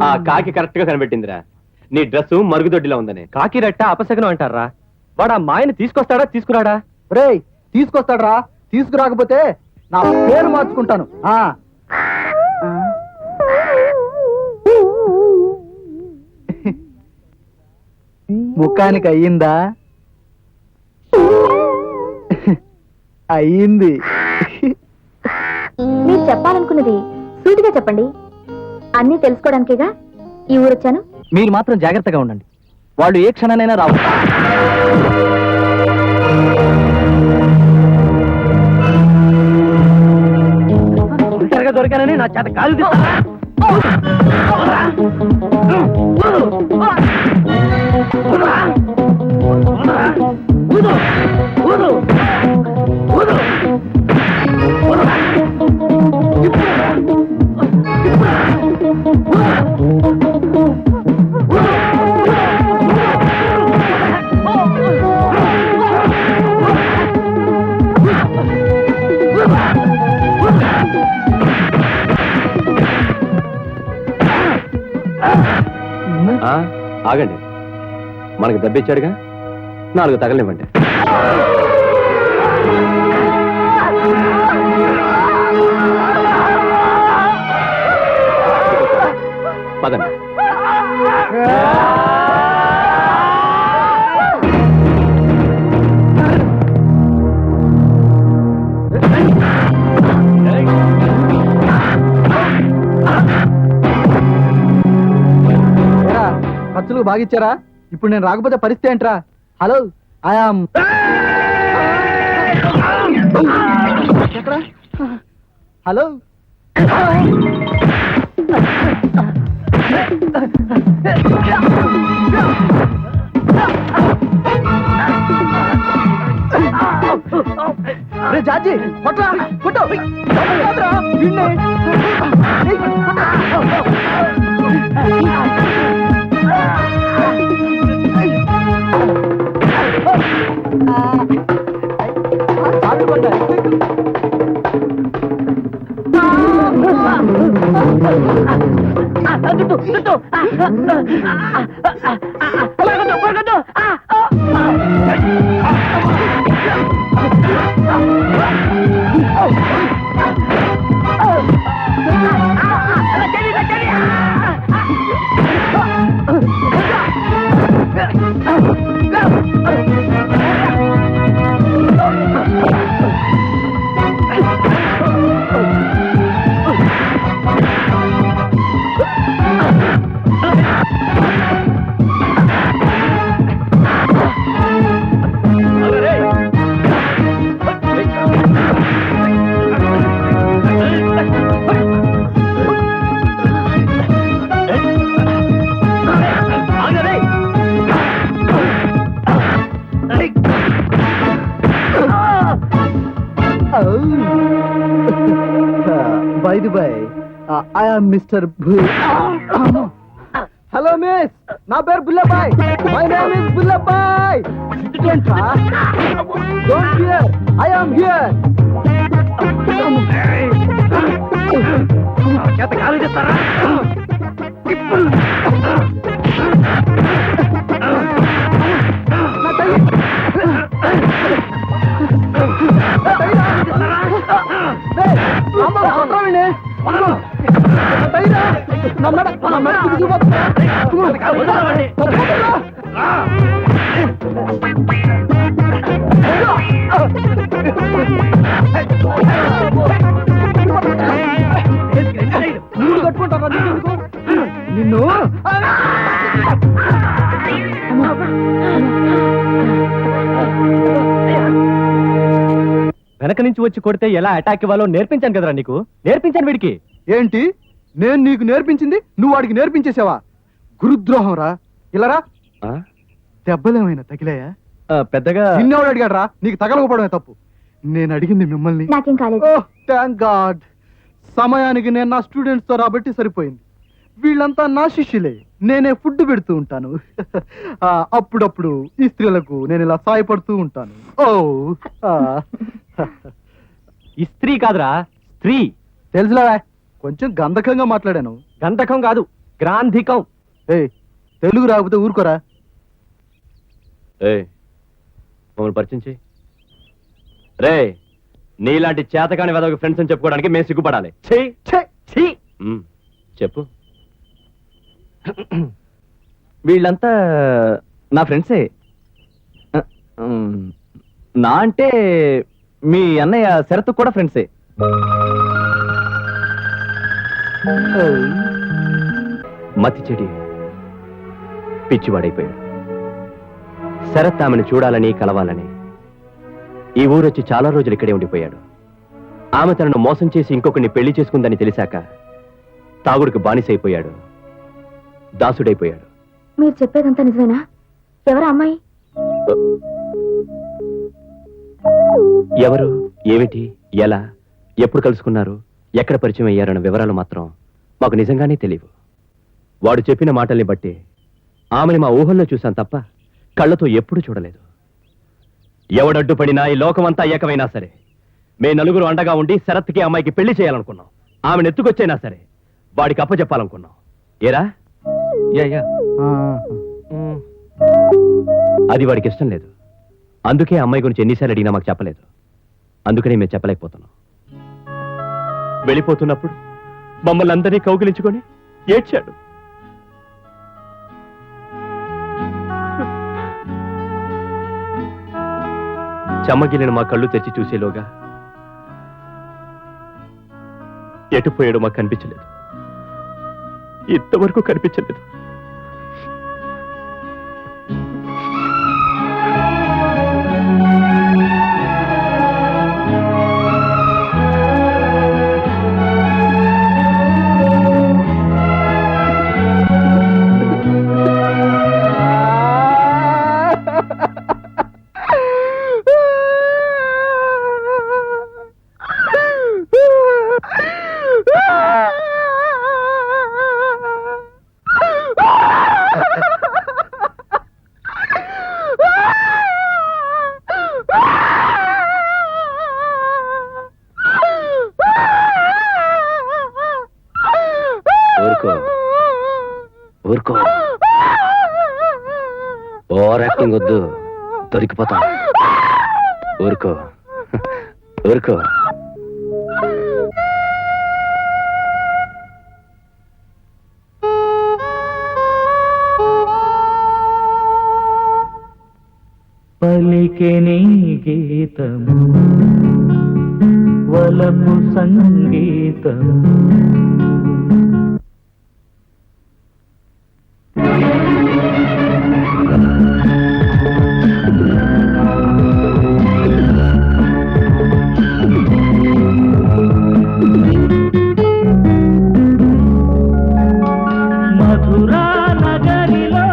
B: ఆ కాకి కరెక్ట్ గా కనిపెట్టిందిరా. నీ డ్రెస్ మరుగుదొడ్డిలా ఉందని. కాకి రెట్ట అపశకనం అంటారా? వాడు ఆ మాయని తీసుకొస్తాడా తీసుకురాడా?
D: రేయ్, తీసుకొస్తాడరా. తీసుకురాకపోతే నా పేరు మార్చుకుంటాను. ముఖానికి అయ్యిందా? అయ్యింది.
C: మీరు చెప్పాలనుకున్నది సూటిగా చెప్పండి. అన్నీ తెలుసుకోవడానికేగా ఈ ఊరొచ్చాను.
B: మీరు మాత్రం జాగ్రత్తగా ఉండండి, వాళ్ళు ఏ క్షణానైనా రావు. దొరికానని నా చేత కాలు ఆగండి, మనకి దెబ్బిచ్చాడుగా, 4 తగలనివ్వండి. పదండి.
D: ఖర్చులు బాగిచ్చారా? ఇప్పుడు నేను రాకపోతే పరిస్థితి ఏంట్రా? హలో, ఐ యామ్ ఎక్కడ హలో రే జాజీ కొట్రా కొట్టు By the way, I am Mr. Hello, miss. నా పేరు Bullabbai. My name is Bullabbai. Don't fear. I am here. నిన్ను
B: వెనక నుంచి వచ్చి కొడితే ఎలా అటాక్ ఇవ్వాలో నేర్పించాను కదరా నీకు. నేర్పించాను వీడికి.
D: ఏంటి నేను నీకు నేర్పించింది నువ్వు వాడికి నేర్పించేసావా? గురుద్రోహం రా. ఇలారా దెబ్బలేమైనా తగిలాయా?
B: పెద్దగా
D: నిన్నెవడు అడిగాడు రా? నీకు తగలకపోవడమే తప్పు. నేను అడిగింది మిమ్మల్ని.
C: నాకేం కాలేదు.
D: Thank God. సమయానికి నేను నా స్టూడెంట్స్ తో రాబట్టి సరిపోయింది. వీళ్ళంతా నా శిష్యులే. నేనే ఫుడ్ పెడుతూ ఉంటాను. అప్పుడప్పుడు ఈ స్త్రీలకు నేను ఇలా సాయపడుతూ ఉంటాను.
B: ఇస్త్రీ కాదురా, స్త్రీ.
D: తెలుసులా, కొంచెం గంధకంగా మాట్లాడాను.
B: గంధకం కాదు, గ్రాంధికం.
D: తెలుగు రాకపోతే ఊరుకోరా.
B: మమ్మల్ని పరిచయం చేయి. రే, నీలాంటి చేతకాని వెదవకి ఫ్రెండ్స్ అని చెప్పుకోవడానికి మేము సిగ్గుపడాలి. చెప్పు. వీళ్ళంతా నా ఫ్రెండ్సే. నా అంటే మీ అన్నయ్య శరత్ కూడా ఫ్రెండ్సే. మతి చెడి పిచ్చివాడైపోయాడు. శరత్ ఆమెను చూడాలని కలవాలని ఈ ఊరొచ్చి చాలా రోజులు ఇక్కడే ఉండిపోయాడు. ఆమె తనను మోసం చేసి ఇంకొకరిని పెళ్లి చేసుకుందని తెలిసాక తాగుడికి బానిసైపోయాడు, దాసుడైపోయాడు.
C: మీరు చెప్పేదంతా నిజమేనా? ఎవరా అమ్మాయి?
B: ఎవరు, ఏమిటి, ఎలా, ఎప్పుడు కలుసుకున్నారు, ఎక్కడ పరిచయం అయ్యారన్న వివరాలు మాత్రం మాకు నిజంగానే తెలియవు. వాడు చెప్పిన మాటల్ని బట్టి ఆమెని మా ఊహల్లో చూశాం తప్ప కళ్ళతో ఎప్పుడూ చూడలేదు. ఎవడడ్డుపడినా ఈ లోకమంతా ఏకమైనా సరే మే నలుగురు అండగా ఉండి శరత్కి అమ్మాయికి పెళ్లి చేయాలనుకున్నాం. ఆమెను ఎత్తుకొచ్చైనా సరే వాడికి అప్పచెప్పాలనుకున్నాం. ఏరా? అది వాడికి ఇష్టం లేదు. అందుకే అమ్మాయి గురించి ఎన్నిసార్లు అడిగినా మాకు చెప్పలేదు. అందుకనే మేము చెప్పలేకపోతున్నాం. వెళ్ళిపోతున్నప్పుడు మమ్మల్ని అందరినీ కౌగిలించుకొని ఏడ్చాడు. చెమ్మగిలిన మా కళ్ళు తెరిచి చూసేలోగా ఎటుపోయాడు మాకు కనిపించలేదు. ఇంతవరకు కనిపించలేదు. ఓవర్ యాక్టింగ్ వద్దు, దొరికిపోతాం. ఊరుకో ఊరుకో.
E: పలికే నీ గీతము వలపు సంగీతము మధురా నగరిలో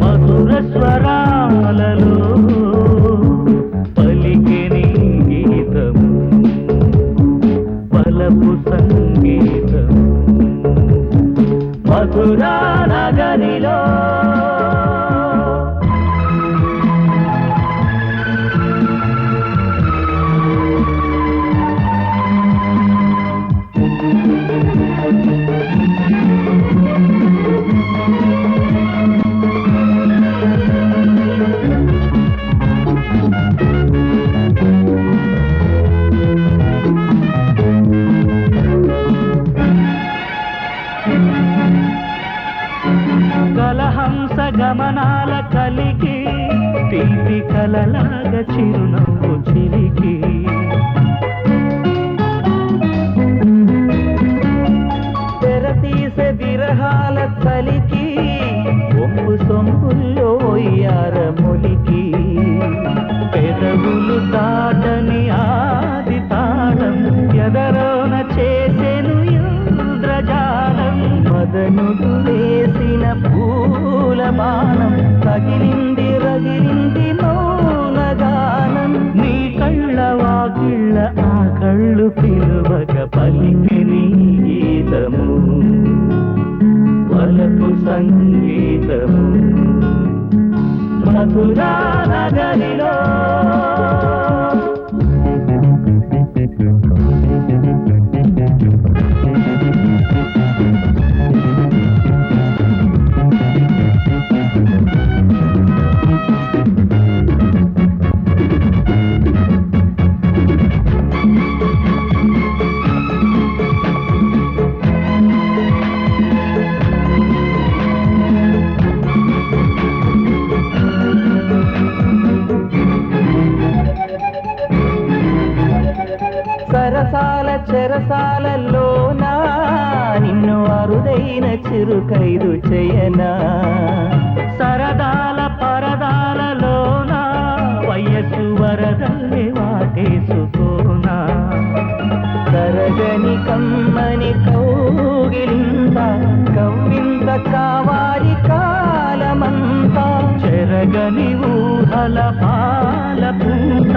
E: మధుర స్వరాలలో పలికే నీ గీతము వలపు సంగీతము మధురా నగరిలో కలహంస గమనాల కలికి తీపి కలలాగ చిరునవ్వు చిలికి తెరతీసే విరహాల కలికి ఒంపు సొంపుల్లో ఒయ్యార మొలికి పెదవులు దాటని ఆది తాళం ఎదరోన చేసెను ఇంద్రజాలం మదనుడు వేసిన పూల బాణం తగిలింది రగిలింది మౌనగానం నీ కళ్ళ వాకిళ్ళ ఆ కళ్ళు పిలువక పలికి నీ గీతము వలపు సంగీతము మధురా నగరిలో సరసాల చెరసాలలోనా నిన్ను అరుదైన చిరుకైదు చేయనా సరదాల పరదాలలోనా వయస్సు వరదల్ని వాటేసుకోనా కరగని కమ్మని కౌగిలింత కవ్వింత కావాలి కాలమంతా చెరగని ఊహల పాల పూత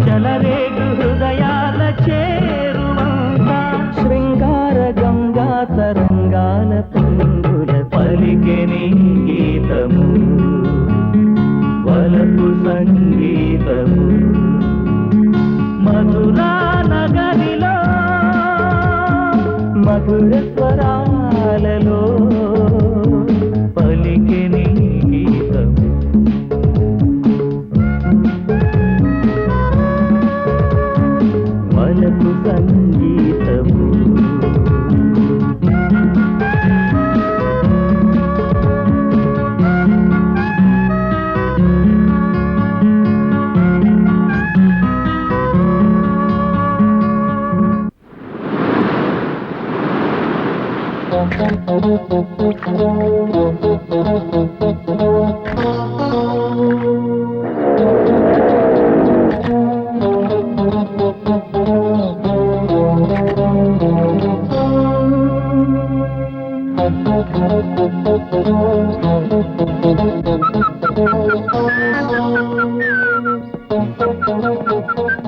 E: చలరేగు హృదయాల చేరువంత శృంగార గంగా తరంగాల పొంగుల పలికే నీ గీతము వలపు సంగీతము మధురా నగరిలో మధుర స్వరాలలో పలికే నీ గీతము వలపు సంగీతము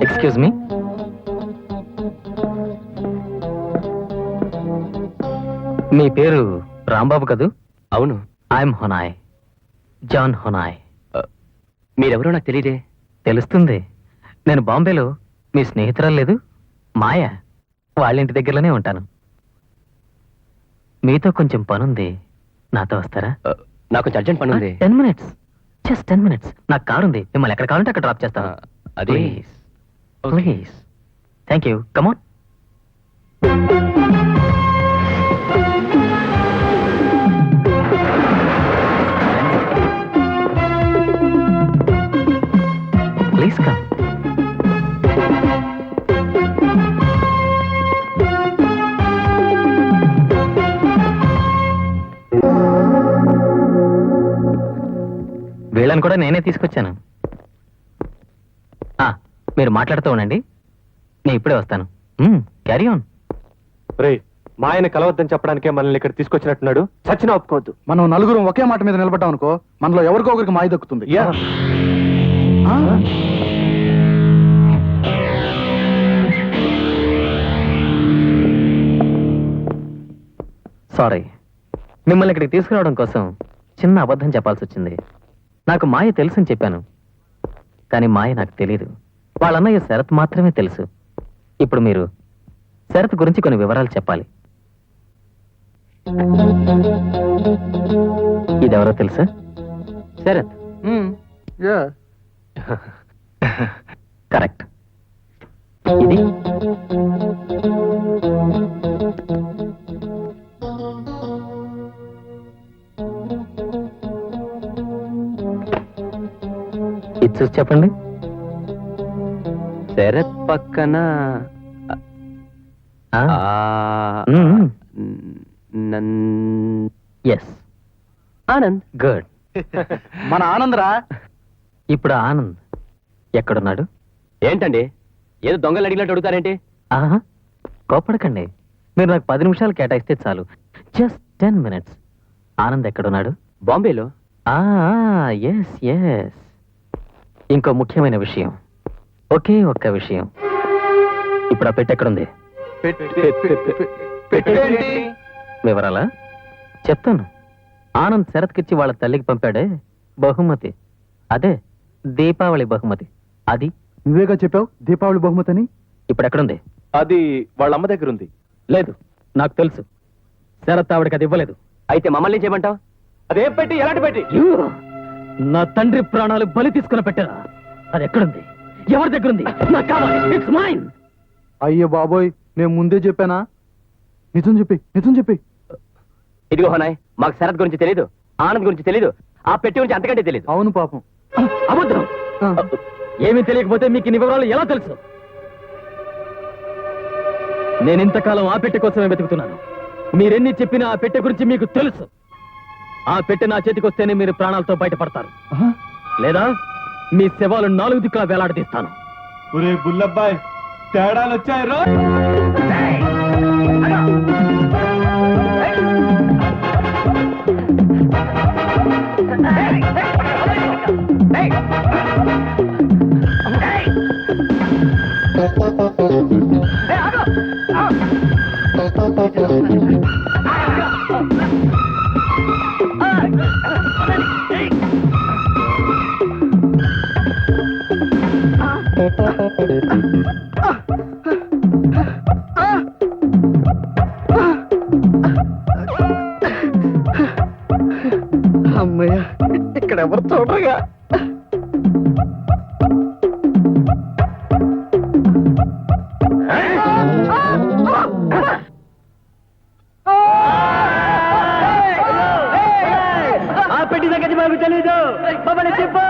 H: ఎక్స్క్యూజ్ మీ మీ పేరు రాంబాబు కదూ?
B: అవును.
H: I'm Honai, John Honai.
B: మీరెవరో నాకు తెలియదే.
H: తెలుస్తుంది. నేను బాంబేలో మీ స్నేహితురాలు లేదు మాయా, వాళ్ళింటి దగ్గరలోనే ఉంటాను. మీతో కొంచెం పనుంది, నాతో వస్తారా?
B: నాకు అర్జెంట్ పని ఉంది
A: 10 minutes. Just 10 minutes. నాకు కారు ఉంది, మిమ్మల్ని ఎక్కడ కావాలంటే అక్కడ డ్రాప్ చేస్తాను.
B: అది
A: please. Thank you. Come on. Please come. వీళ్ళని కూడా నేనే తీసుకొచ్చాను. మీరు మాట్లాడుతూ ఉండండి, నేను ఇప్పుడే వస్తాను. Carry on.
B: రే మా ఆయన కలవద్దని చెప్పడానికే మనల్ని ఇక్కడ తీసుకొచ్చినట్టున్నాడు. చచ్చినా ఒప్పుకోవద్దు.
D: మనం నలుగురం ఒకే మాట మీద నిలబడ్డాం అనుకో, మనలో ఎవరికో ఒకరికి మాయ దక్కుతుంది. ఆ?
A: సారీ, మిమ్మల్ని ఇక్కడికి తీసుకురావడం కోసం చిన్న అబద్ధం చెప్పాల్సి వచ్చింది. నాకు మాయ తెలుసని చెప్పాను, కానీ మాయ నాకు తెలీదు. వాళ్ళ అన్నయ్య శరత్ మాత్రమే తెలుసు. ఇప్పుడు మీరు శరత్ గురించి కొన్ని వివరాలు చెప్పాలి. ఇదెవరో తెలుసా? శరత్.
D: యా.
A: కరెక్ట్. ఇది ఇది చూసి చెప్పండి.
B: శరత్ పక్కన
A: ఎస్, ఆనంద్. గుడ్.
D: మన ఆనందరా.
A: ఇప్పుడు ఆనంద్ ఎక్కడున్నాడు?
B: ఏంటండి ఏదో దొంగలు అడిగినట్టు అడుగుతారేంటి?
A: ఆహా, కోపడకండి. మీరు నాకు 10 నిమిషాలు కేటాయిస్తే చాలు. Just 10 minutes. ఆనంద్ ఎక్కడున్నాడు?
B: బాంబేలో.
A: Yes yes. ఇంకో ముఖ్యమైన విషయం, ఒకే ఒక్క విషయం. ఇప్పుడు ఆ పెట్టె ఎక్కడుంది?
D: పెట్టేంటి?
A: వివరాలా చెప్తాను. ఆనంద్ శరత్కిచ్చి వాళ్ళ తల్లికి పంపాడే బహుమతి, అదే దీపావళి బహుమతి. అది
D: నువ్వేగా చెప్పావు దీపావళి బహుమతి అని.
A: ఇప్పుడు ఎక్కడుంది?
B: అది వాళ్ళ అమ్మ దగ్గర ఉంది.
A: లేదు, నాకు తెలుసు. శరత్ ఆవిడకి అది ఇవ్వలేదు.
B: అయితే మమ్మల్ని చేయమంటావు? అదేం పెట్టి, ఎలాంటి పెట్టి?
A: You! నా తండ్రి ప్రాణాలు బలి తీసుకుని పెట్టారా? అది ఎక్కడుంది? ఎవరి దగ్గరుంది? నాకు కావాలి. It's mine.
D: అయ్యో బాబోయ్, నేను ముందే చెప్పానా? నిజం చెప్పి, నిజం చెప్పి.
B: ఇదిగో హోనాయ్, మాకు శరత్ గురించి తెలీదు, ఆనంద్ గురించి తెలీదు, ఆ పెట్టి గురించి అంతకంటే తెలీదు.
D: అవును పాపం.
A: అబద్ధం.
D: ఆ.
A: ఏమీ తెలియకపోతే మీకు ఇన్ని వివరాలు ఎలా తెలుసు? నేను ఇంతకాలం ఆ పెట్టె కోసమే వెతుకుతున్నాను. మీరెన్ని చెప్పినా ఆ పెట్టె గురించి మీకు తెలుసు. ఆ పెట్టె నా చేతికి వస్తేనే మీరు ప్రాణాలతో బయటపడతారు, లేదా మీ శవాలు 4 దిక్కులా వేలాడదీస్తాను.
D: ఒరే బుల్లబ్బాయ్, తేడాలు వచ్చాయి రో. అమ్మయ్య, ఇక్కడ ఎవరు చూడరుగా.
E: ఆ పెట్టి సంగతి మాకు తెలీదు, మమ్మల్ని చెప్పు.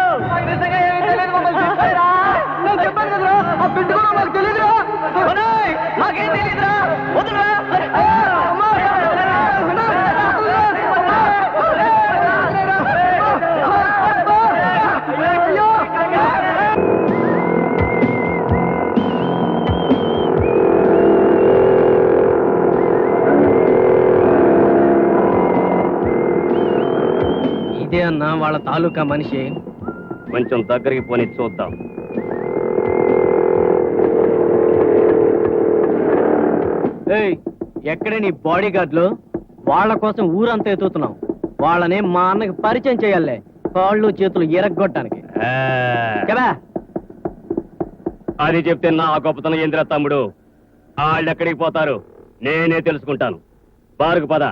E: మాకేం తెలీదురా, వదలరా.
A: ఇదే అన్న వాళ్ళ తాలూకా మనిషి.
B: కొంచెం దగ్గరికి పోని చూద్దాం.
A: ఎక్కడే నీ బాడీ గార్డ్లు? వాళ్ళ కోసం ఊరంతా ఎత్తుతున్నాం. వాళ్ళని మా అన్నకి పరిచయం చేయాలే, కాళ్ళు చేతులు ఎరగొట్టడానికి కదా.
B: అది చెప్తే నా గొప్పతనం ఏందిరా తమ్ముడు? వాళ్ళు ఎక్కడికి పోతారు నేనే తెలుసుకుంటాను. బారుకు పద.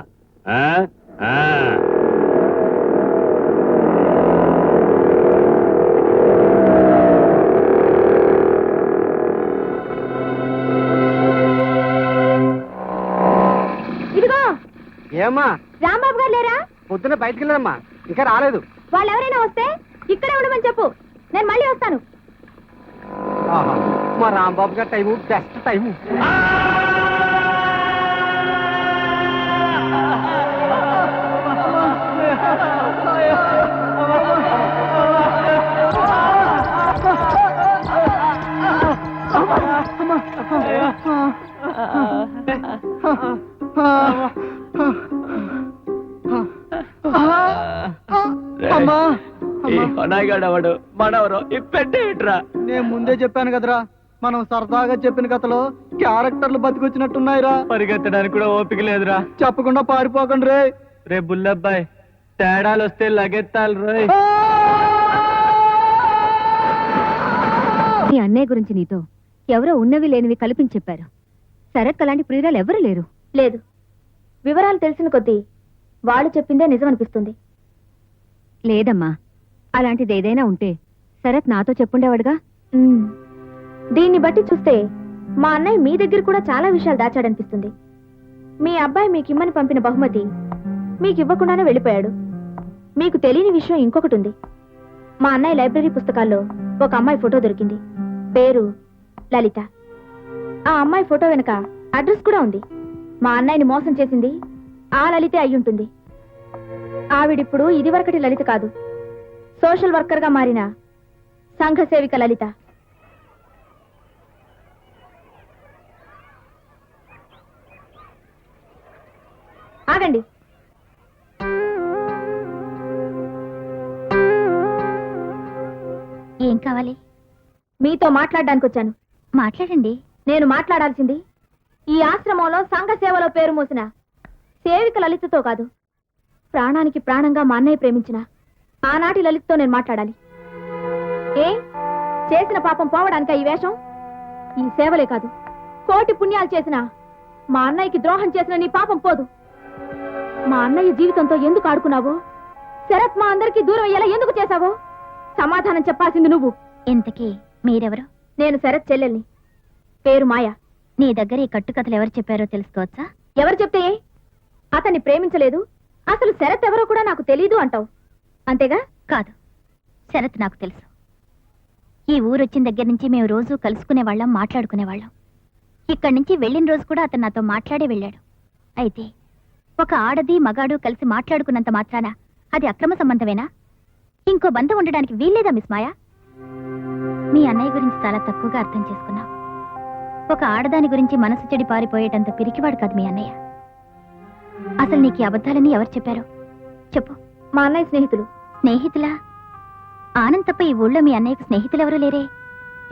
H: ఏమ్మా
C: రాంబాబు గారు లేరా?
H: పొద్దున్న బయటికి వెళ్ళారమ్మా, ఇంకా రాలేదు.
C: వాళ్ళు ఎవరైనా వస్తే ఇక్కడే ఉండమని చెప్పు, నేను మళ్ళీ వస్తాను.
H: మా రాంబాబు గారి టైము బెస్ట్ టైము.
B: అనాయిగాడవాడు మనవరు ఇప్పెట్టేట్రా.
H: నేను ముందే చెప్పాను కదరా, మనం సరదాగా చెప్పిన కథలో క్యారెక్టర్లు బతికొచ్చినట్టున్నాయిరా.
B: పరిగెత్తడానికి కూడా ఓపిక లేదురా.
H: చెప్పకుండా పారిపోకండి రే.
B: రే బుల్లబ్బాయ్, తేడాలు వస్తే లగెత్తాలి రోయ్.
G: నీ అన్నయ్య గురించి నీతో ఎవరో ఉన్నవి లేనివి కల్పించి చెప్పారు. శరత్ అలాంటి ప్రియురాలు ఎవరు లేరు.
C: లేదు, వివరాలు తెలిసిన కొద్దీ వాళ్ళు చెప్పిందే నిజం అనిపిస్తుంది.
G: లేదమ్మా, అలాంటిది ఏదైనా ఉంటే శరత్ నాతో చెప్పుండేవాడుగా.
C: దీన్ని బట్టి చూస్తే మా అన్నయ్య మీ దగ్గర కూడా చాలా విషయాలు దాచాడనిపిస్తుంది. మీ అబ్బాయి మీకిమ్మని పంపిన బహుమతి మీకు ఇవ్వకుండానే వెళ్ళిపోయాడు. మీకు తెలియని విషయం ఇంకొకటి ఉంది. మా అన్నయ్య లైబ్రరీ పుస్తకాల్లో ఒక అమ్మాయి ఫోటో దొరికింది. పేరు లలిత. ఆ అమ్మాయి ఫోటో వెనక అడ్రస్ కూడా ఉంది. మా అన్నయ్యని మోసం చేసింది ఆ లలితే అయ్యుంటుంది. ఆవిడిప్పుడు ఇదివరకటి లలిత కాదు, సోషల్ వర్కర్ గా మారిన సంఘ సేవిక లలిత. ఆగండి.
I: ఏం కావాలి?
C: మీతో మాట్లాడడానికి వచ్చాను.
I: మాట్లాడండి.
C: నేను మాట్లాడాల్సింది ఈ ఆశ్రమంలో సంఘ సేవలో పేరు మోసిన సేవిక లలితతో కాదు, ప్రాణానికి ప్రాణంగా మా అన్నయ్య ప్రేమించిన ఆనాటి లలితతో నేను మాట్లాడాలి. ఏ చేసిన పాపం పోవడానిక ఈ వేషం? ఈ సేవలే కాదు, కోటి పుణ్యాలు చేసిన మా అన్నయ్యకి ద్రోహం చేసిన నీ పాపం పోదు. మా అన్నయ్య జీవితంతో ఎందుకు ఆడుకున్నావో, శరత్ మా అందరికీ దూరం అయ్యేలా ఎందుకు చేశావో సమాధానం చెప్పాల్సింది నువ్వు.
I: ఇంతకీ మీరెవరు?
C: నేను శరత్ చెల్లెల్ని, పేరు మాయ.
I: నీ దగ్గర ఈ కట్టుకథలు ఎవరు చెప్పారో తెలుసుకోవచ్చా?
C: ఎవరు చెప్తే అతన్ని ప్రేమించలేదు, అసలు శరత్ ఎవరో కూడా నాకు తెలీదు అంటావు, అంతేగా?
I: కాదు, శరత్ నాకు తెలుసు. ఈ ఊరొచ్చిన దగ్గర నుంచి మేము రోజు కలుసుకునేవాళ్ళం, మాట్లాడుకునేవాళ్ళం. ఇక్కడి నుంచి వెళ్ళిన రోజు కూడా అతను నాతో మాట్లాడే వెళ్ళాడు. అయితే ఒక ఆడది మగాడు కలిసి మాట్లాడుకున్నంత మాత్రాన అది అక్రమ సంబంధమేనా? ఇంకో బంధం ఉండడానికి వీల్లేదా మిస్ మాయా? మీ అన్నయ్య గురించి చాలా తక్కువగా అర్థం చేసుకున్నావు. ఒక ఆడదాని గురించి మనసు చెడి పారిపోయేటంత పిరికివాడు కాదు మీ అన్నయ్య. అసలు నీకు ఈ అబద్ధాలని ఎవరు చెప్పారు చెప్పు.
C: మా అన్నయ్య స్నేహితులు.
I: స్నేహితులా? ఆనంద్ తప్ప ఈ ఊళ్ళో మీ అన్నయ్యకు స్నేహితులు ఎవరూ లేరే?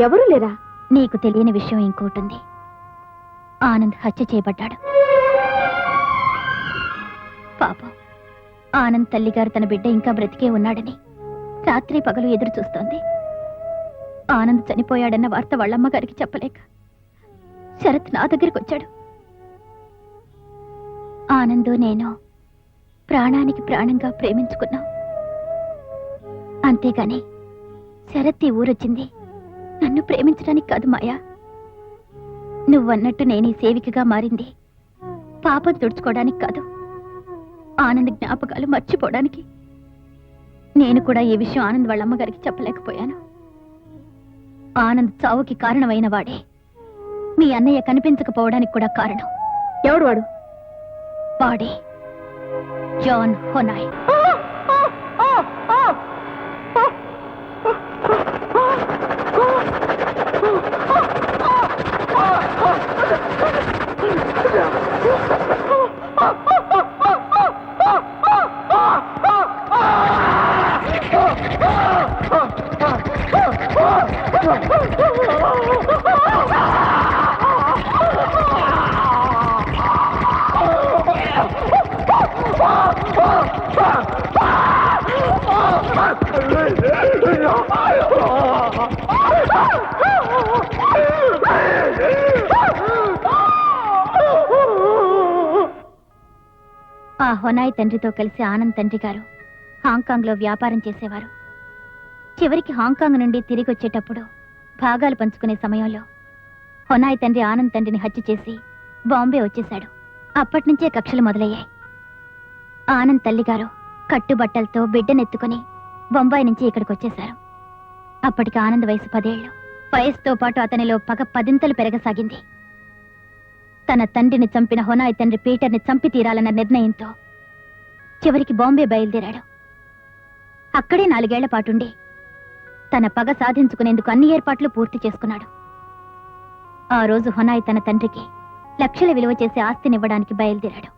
C: ఎవరూ లేరా?
I: నీకు తెలియని విషయం ఇంకోటుంది. ఆనంద్ హత్య చేయబడ్డాడు. పాపం, ఆనంద్ తల్లిగారు తన బిడ్డ ఇంకా బ్రతికే ఉన్నాడని రాత్రి పగలు ఎదురు చూస్తోంది. ఆనంద్ చనిపోయాడన్న వార్త వాళ్ళమ్మ గారికి చెప్పలేక శరత్ నా దగ్గరికి వచ్చాడు. ఆనందు నేను ప్రాణానికి ప్రాణంగా ప్రేమించుకున్నాం. అంతేగాని శరత్ ఈ ఊరొచ్చింది నన్ను ప్రేమించడానికి కాదు మాయా. నువ్వన్నట్టు నేను ఈ సేవికగా మారింది పాపం తుడుచుకోవడానికి కాదు, ఆనంద్ జ్ఞాపకాలు మర్చిపోవడానికి. నేను కూడా ఈ విషయం ఆనంద్ వాళ్ళ అమ్మగారికి చెప్పలేకపోయాను. ఆనంద్ చావుకి కారణమైన వాడే మీ అన్నయ్య కనిపించకపోవడానికి కూడా కారణం.
C: ఎవడు వాడు?
I: వాడే జాన్ హొనాయ్. ఆ హొనాయ్ తండ్రితో కలిసి ఆనంద్ తండ్రి గారు హాంకాంగ్ లో వ్యాపారం చేసేవారు. చివరికి హాంకాంగ్ నుండి తిరిగి వచ్చేటప్పుడు భాగాలు పంచుకునే సమయంలో హొనాయ్ తండ్రి ఆనంద్ తండ్రిని హత్య చేసి బాంబే వచ్చేశాడు. అప్పటి నుంచే కక్షలు మొదలయ్యాయి. ఆనంద్ తల్లిగారు కట్టుబట్టలతో బిడ్డనెత్తుకుని బొంబాయి నుంచి ఇక్కడికి వచ్చేశారు. అప్పటికి ఆనంద్ వయసు 10 ఏళ్లు. వయసుతో పాటు అతనిలో పగ 10 పెరగసాగింది. తన తండ్రిని చంపిన హొనాయ్ తండ్రి పీటర్ని చంపి తీరాలన్న నిర్ణయంతో చివరికి బాంబే బయలుదేరాడు. అక్కడే 4 ఏళ్ల పాటుండి తన పగ సాధించుకునేందుకు అన్ని ఏర్పాట్లు పూర్తి చేసుకున్నాడు. ఆ రోజు హొనాయ్ తన తండ్రికి లక్షల విలువ చేసే ఆస్తినివ్వడానికి బయలుదేరాడు.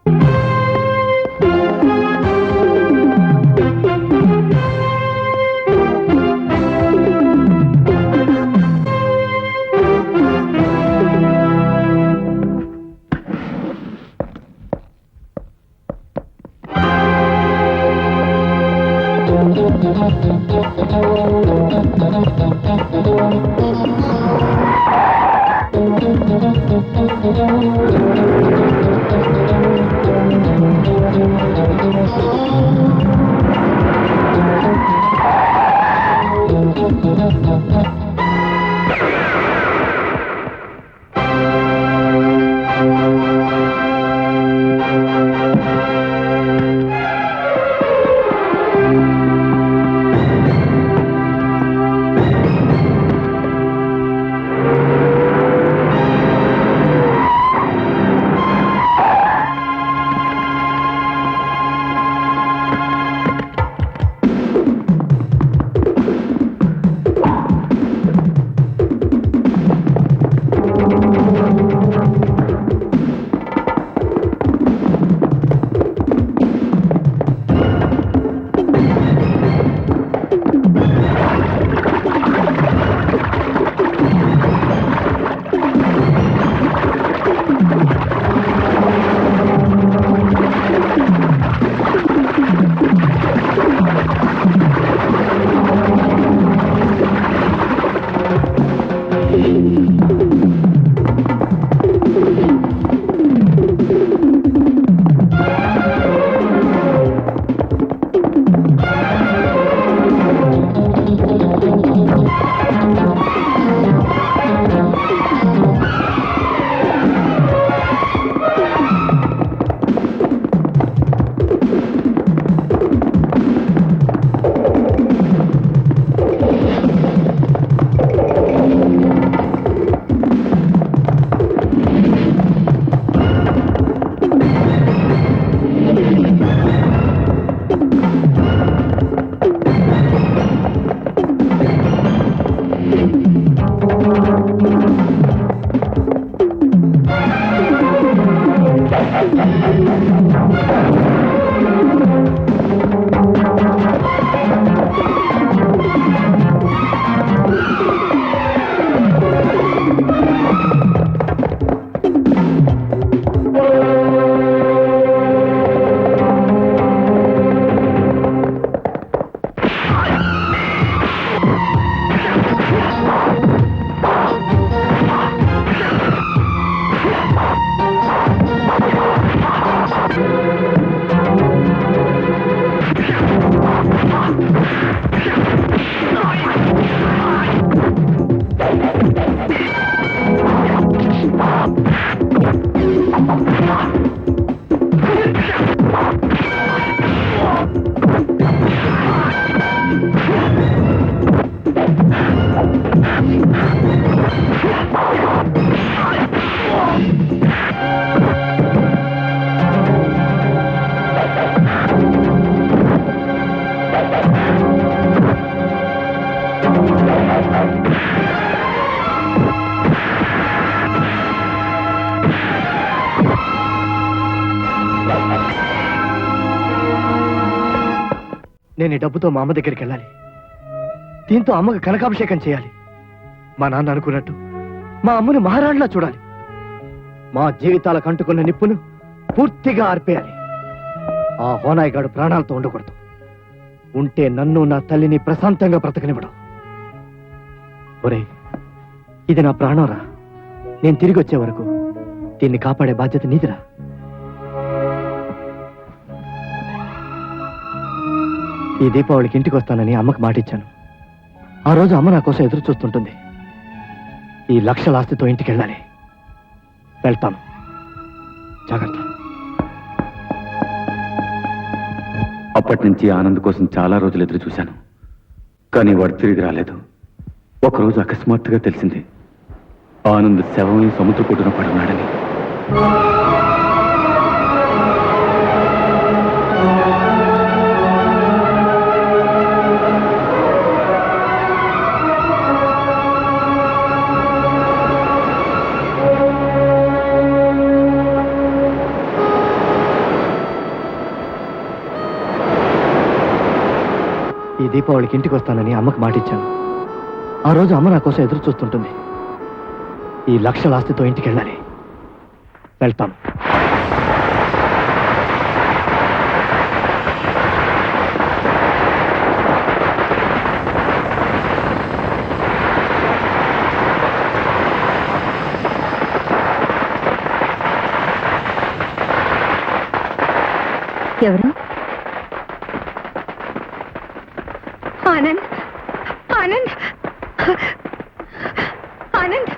D: నేను ఈ డబ్బుతో మా అమ్మ దగ్గరికి వెళ్ళాలి. దీంతో అమ్మకి కనకాభిషేకం చేయాలి. మా నాన్న అనుకున్నట్టు మా అమ్మని మహారాణిలా చూడాలి. మా జీవితాలకు అంటుకున్న నిప్పును పూర్తిగా ఆర్పేయాలి. ఆ హోనాయ్ గాడు ప్రాణాలతో ఉండకూడదు. ఉంటే నన్ను నా తల్లిని ప్రశాంతంగా బ్రతకనివ్వడం. ఒరేయ్, ఇది నా ప్రాణంరా. నేను తిరిగి వచ్చే వరకు దీన్ని కాపాడే బాధ్యత నీదిరా. ఈ దీపావళికి ఇంటికి వస్తానని అమ్మకు మాటిచ్చాను. ఆ రోజు అమ్మ నా కోసం ఎదురు చూస్తుంటుంది. ఈ లక్షల ఆస్తితో ఇంటికి వెళ్ళాలి. వెళ్తాను. జాగ్రత్త.
F: అప్పటి నుంచి ఆనంద్ కోసం చాలా రోజులు ఎదురు చూశాను, కానీ వాడు తిరిగి రాలేదు. ఒకరోజు అకస్మాత్తుగా తెలిసింది ఆనంద్ శవమై సముద్ర పొడ్డున పడున్నాడని.
H: ఈ దీపావళికి ఇంటికి వస్తానని అమ్మకు మాటిచ్చాను. ఆ రోజు అమ్మ నా కోసం ఎదురు చూస్తుంటుంది. ఈ లక్షల ఆస్తితో ఇంటికి వెళ్ళాలి. వెళ్తాను.
G: ఎవరు? ఆనంద్, ఆనంద్, ఆనంద్.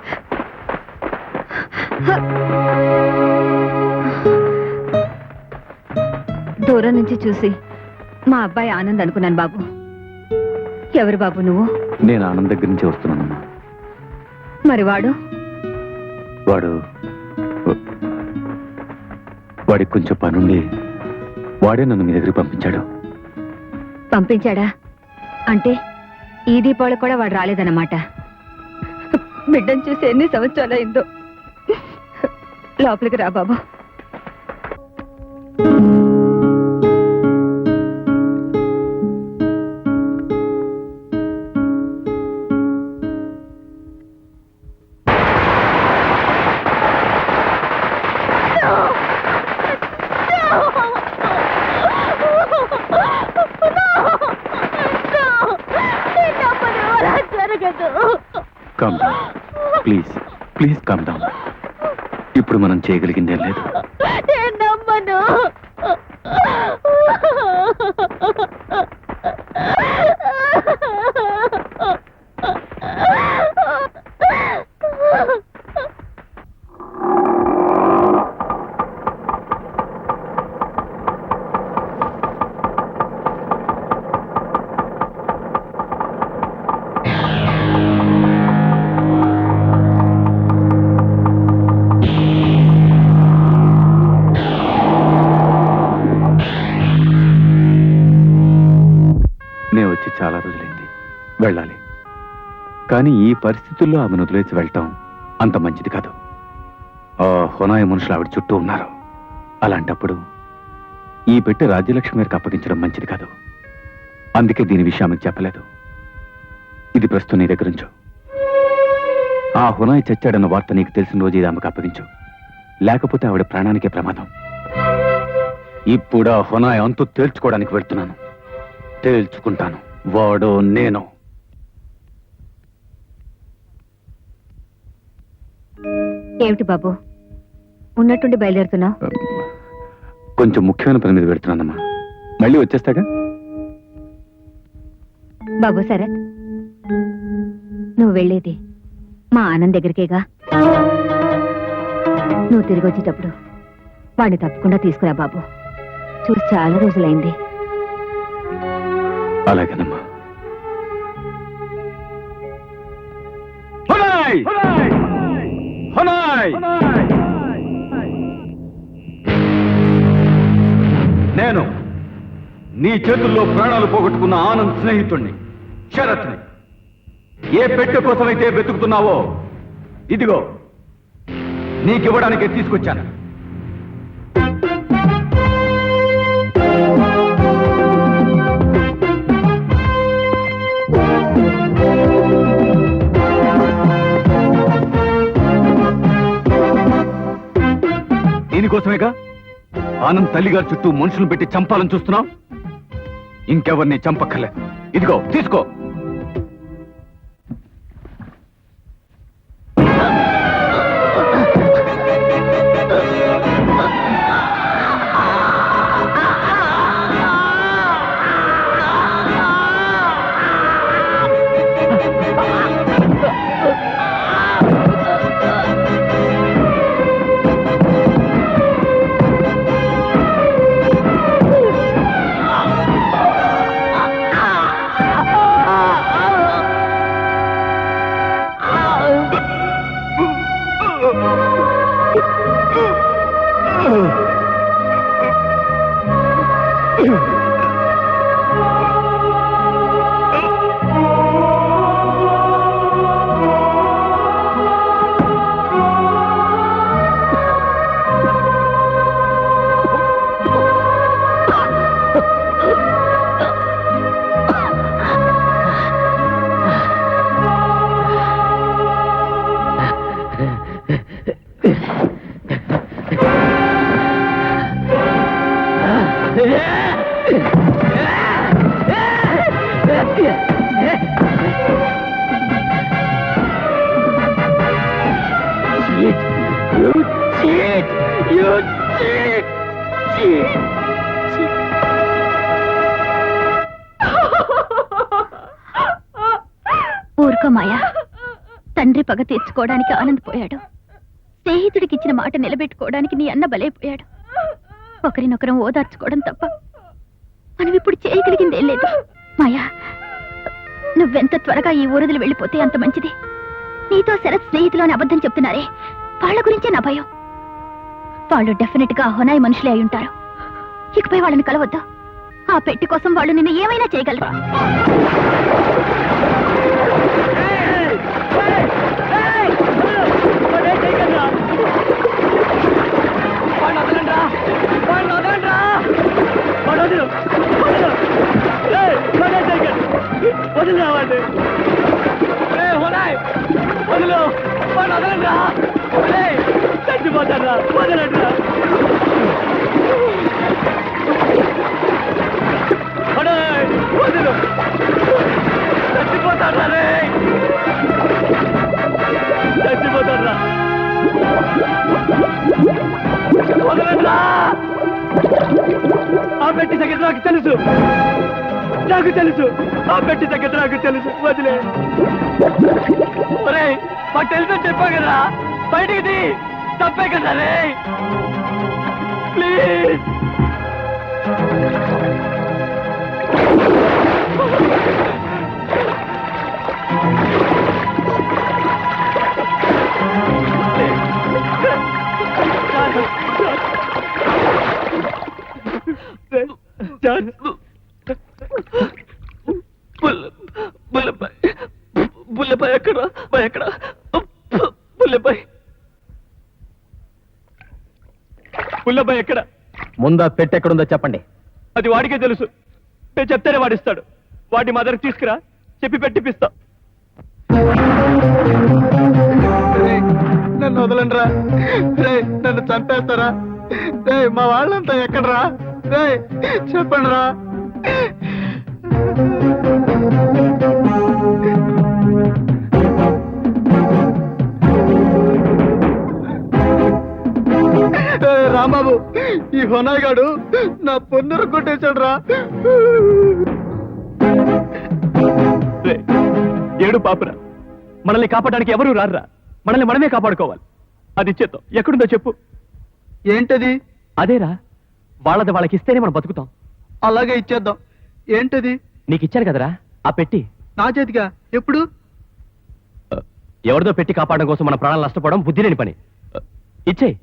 G: దూరం నుంచి చూసి మా అబ్బాయి ఆనంద్ అనుకున్నాను బాబు. ఎవరు బాబు నువ్వు?
F: నేను ఆనంద్ దగ్గర నుంచి వస్తున్నానమ్మా.
G: మరి వాడు?
F: వాడికి కొంచెం పనుండి వాడే నన్ను మీ దగ్గరికి పంపించాడు.
G: పంపించాడా? అంటే ఈ దీపావళి కూడా వాడు రాలేదన్నమాట. బిడ్డను చూసి ఎన్ని సంవత్సరాలైందో. లోపలికి రా బాబు.
F: Calm down please, please calm down. ఇప్పుడు మనం చేయగలిగిందేం లేదు.
I: నమ్మను.
F: నేను వచ్చి చాలా రోజులైంది, వెళ్ళాలి. కానీ ఈ పరిస్థితుల్లో ఆమెను వదిలేసి వెళ్ళటం అంత మంచిది కాదు. ఆ హొనాయి మనుషులు ఆవిడ చుట్టూ ఉన్నారు. అలాంటప్పుడు ఈ పెట్టి రాజ్యలక్ష్మి గారికి అప్పగించడం మంచిది కాదు. అందుకే దీని విషయం ఆమెకు చెప్పలేదు. ఇది ప్రస్తుతం నీ దగ్గర ఉంచు. ఆ హొనాయి చచ్చాడన్న వార్త నీకు తెలిసిన రోజు ఇది ఆమెకు అప్పగించు. లేకపోతే ఆవిడ ప్రాణానికే ప్రమాదం. ఇప్పుడు ఆ హొనాయి అంతు తేల్చుకోవడానికి వెళ్తున్నాను. తేల్చుకుంటాను, వాడు నేను.
G: ఏమిటి బాబు ఉన్నట్టుండి బయలుదేరుతున్నావు?
F: కొంచెం ముఖ్యమైన పని మీద పెడుతున్నానమ్మా. మళ్ళీ వచ్చేస్తాగా.
G: బాబు శరత్, నువ్వు వెళ్ళేది మా ఆనంద్ దగ్గరికేగా. నువ్వు తిరిగి వచ్చేటప్పుడు వాడిని తప్పకుండా తీసుకురా బాబు. చూసి చాలా రోజులైంది.
F: అలాగేనమ్మా. నేను నీ చేతుల్లో ప్రాణాలు పోగొట్టుకున్న ఆనంద్ స్నేహితుణ్ణి, శరత్ని. ఏ పెట్టె కోసమైతే వెతుకుతున్నావో ఇదిగో నీకివ్వడానికే తీసుకొచ్చాను. దీనికోసమేగా ఆనంద్ తల్లిగారి చుట్టూ మనుషులు పెట్టి చంపాలని చూస్తున్నావు. ఇంకెవరిని చంపక్కర్లే. ఇదిగో తీసుకో.
I: ఊరుకో మాయా. తండ్రి పగ తీర్చుకోవడానికి ఆనందపోయాడు. స్నేహితుడికి ఇచ్చిన మాట నిలబెట్టుకోవడానికి నీ అన్న బలైపోయాడు. ఒకరినొకరం ఓదార్చుకోవడం తప్ప మనం ఇప్పుడు చేయగలిగిందేం లేదు. మాయా, నువ్వెంత త్వరగా ఈ ఊరదులు వెళ్ళిపోతే అంత మంచిది. నీతో శరత్ స్నేహితులు అని అబద్ధం చెప్తున్నారే, వాళ్ళ గురించే నా భయం. వాళ్ళు డెఫినెట్ గా హొనాయి మనుషులే అయి ఉంటారు. ఇకపై వాళ్ళని కలవద్దు. ఆ పెట్టి కోసం వాళ్ళు నిన్ను ఏమైనా చేయగలరు.
E: చచ్చిపోతారా? వదలండ్రా. వదలు. చచ్చిపోతారా రే? చచ్చిపోతారా? వదలండ్రా. ఆ పెట్టి సంగతి నాకు తెలుసు. నాకు తెలుసు. ఆ పెట్టి సంగతి నాకు తెలుసు. వదిలే. ఒరేయ్, మాకు తెలుసు చెప్పా కదా, బయటికి తీ. తప్పే కదా రే. ప్లీజ్. బుల్లెబాయ్ ఎక్కడ? ఎక్కడ బుల్లెబాయ్? బుల్లెబాయ్ ఎక్కడ?
B: ముందా పెట్టి ఎక్కడుందో చెప్పండి.
E: అది వాడికే తెలుసు. నేను చెప్తేనే వాడిస్తాడు. వాడి మదర్కి తీసుకురా, చెప్పి పెట్టిపిస్తా.
D: నన్ను వదలండి రా. రే, నన్ను చంపేస్తారా? రే, మా వాళ్ళంతా ఎక్కడరా? రే, చెప్పండి రా. రాంబాబు, ఈ హొనాయ్ గాడు నా పొన్నురు కొట్టేశాడు రా.
E: ఏడు పాపరా, మనల్ని కాపాడడానికి ఎవరూ రారురా. మనల్ని మనమే కాపాడుకోవాలి. అది ఇచ్చేద్దాం. ఎక్కడుందో చెప్పు.
D: ఏంటది?
E: అదేరా, వాళ్ళది వాళ్ళకి ఇస్తేనే మనం బతుకుతాం.
D: అలాగే ఇచ్చేద్దాం. ఏంటది?
E: నీకు ఇచ్చారు కదరా ఆ పెట్టి.
D: నా చేతిగా? ఎప్పుడు?
E: ఎవరిదో పెట్టి కాపాడడం కోసం మన ప్రాణాలు నష్టపోవడం బుద్ధి లేని పని. ఇచ్చేయి.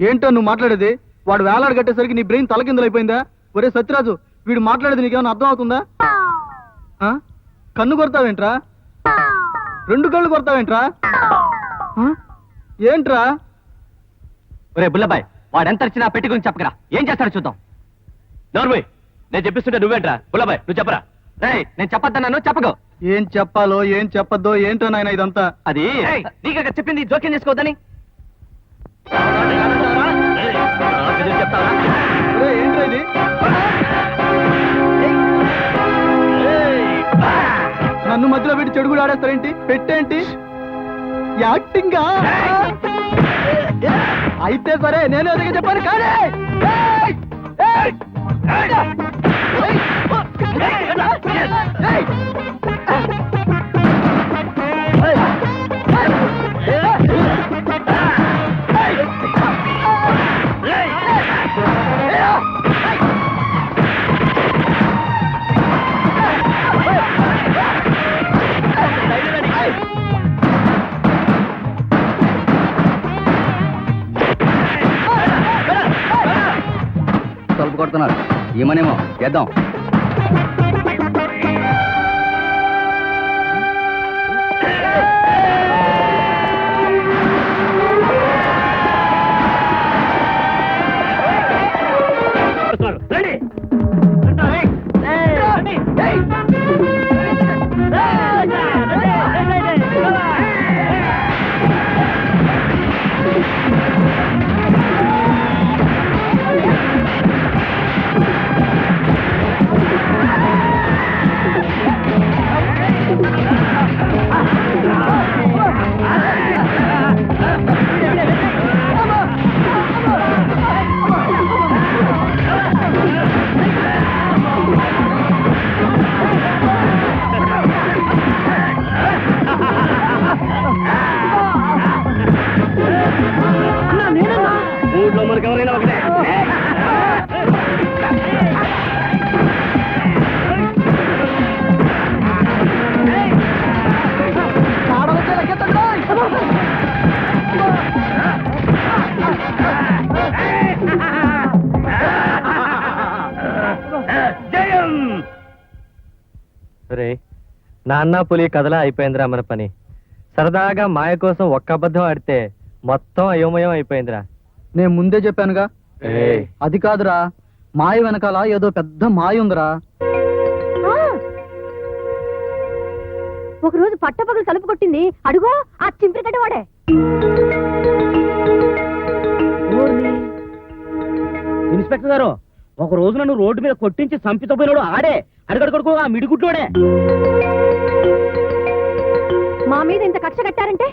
D: ఏంటో నువ్వు మాట్లాడేది? వాడు వేలాడు కట్టేసరికి నీ బ్రెయిన్ తలకిందులైపోయిందా? ఒరే సత్యరాజు, వీడు మాట్లాడేది నీకేమైనా అర్థం అవుతుందా? కన్ను కొడతావేంట్రా? రెండు కళ్ళు కొడతావేంట్రా? ఏంట్రా?
E: ఒరే బుల్లబాయ్, వాడెంత వచ్చినా పెట్టి గురించి చెప్పకరా. ఏం చేస్తాడో చూద్దాం. నోర్మయ్, నేను చెప్పిస్తుంటే నువ్వేంట్రా? బుల్లబాయ్, నువ్వు చెప్పరా. నేను చెప్పొద్దన్నాను, చెప్పకు.
D: ఏం చెప్పాలో ఏం చెప్పొద్దో ఏంటో నాయన ఇదంతా.
E: అది నీకు చెప్పింది జోక్యం చేసుకోవద్దని.
D: ఏంట్రా ఇది? నన్ను మధ్యలో పెట్టి చెడు కూడా ఆడేస్తారేంటి? పెట్టేంటి? యాక్టింగ్ అయితే సరే, నేను అదిగా చెప్పాను కానీ.
H: తలుపు కొడుతున్నారు. ఏమనేమో చేద్దాం.
B: నాన్న పులి కథలా అయిపోయిందిరా మన పని. సరదాగా మాయ కోసం ఒక్క అబద్ధం ఆడితే మొత్తం అయోమయం అయిపోయిందిరా.
H: నేను ముందే చెప్పానుగా.
B: ఏయ్,
H: అది కాదురా, మాయ వెనకాల ఏదో పెద్ద మాయ ఉందిరా.
C: ఒకరోజు పట్టపగలు తలుపు కొట్టింది, అడుగో ఆ చింపిరికట్ట వాడే.
A: ఇన్స్పెక్టర్ గారు, ఒక రోజు నన్ను రోడ్డు మీద కొట్టించి చంపితో పోయినాడు ఆడే, అడగడుకొడుకు ఆ మిడిగుడ్లోడే.
C: మా మీద ఇంత కక్ష కట్టారంటే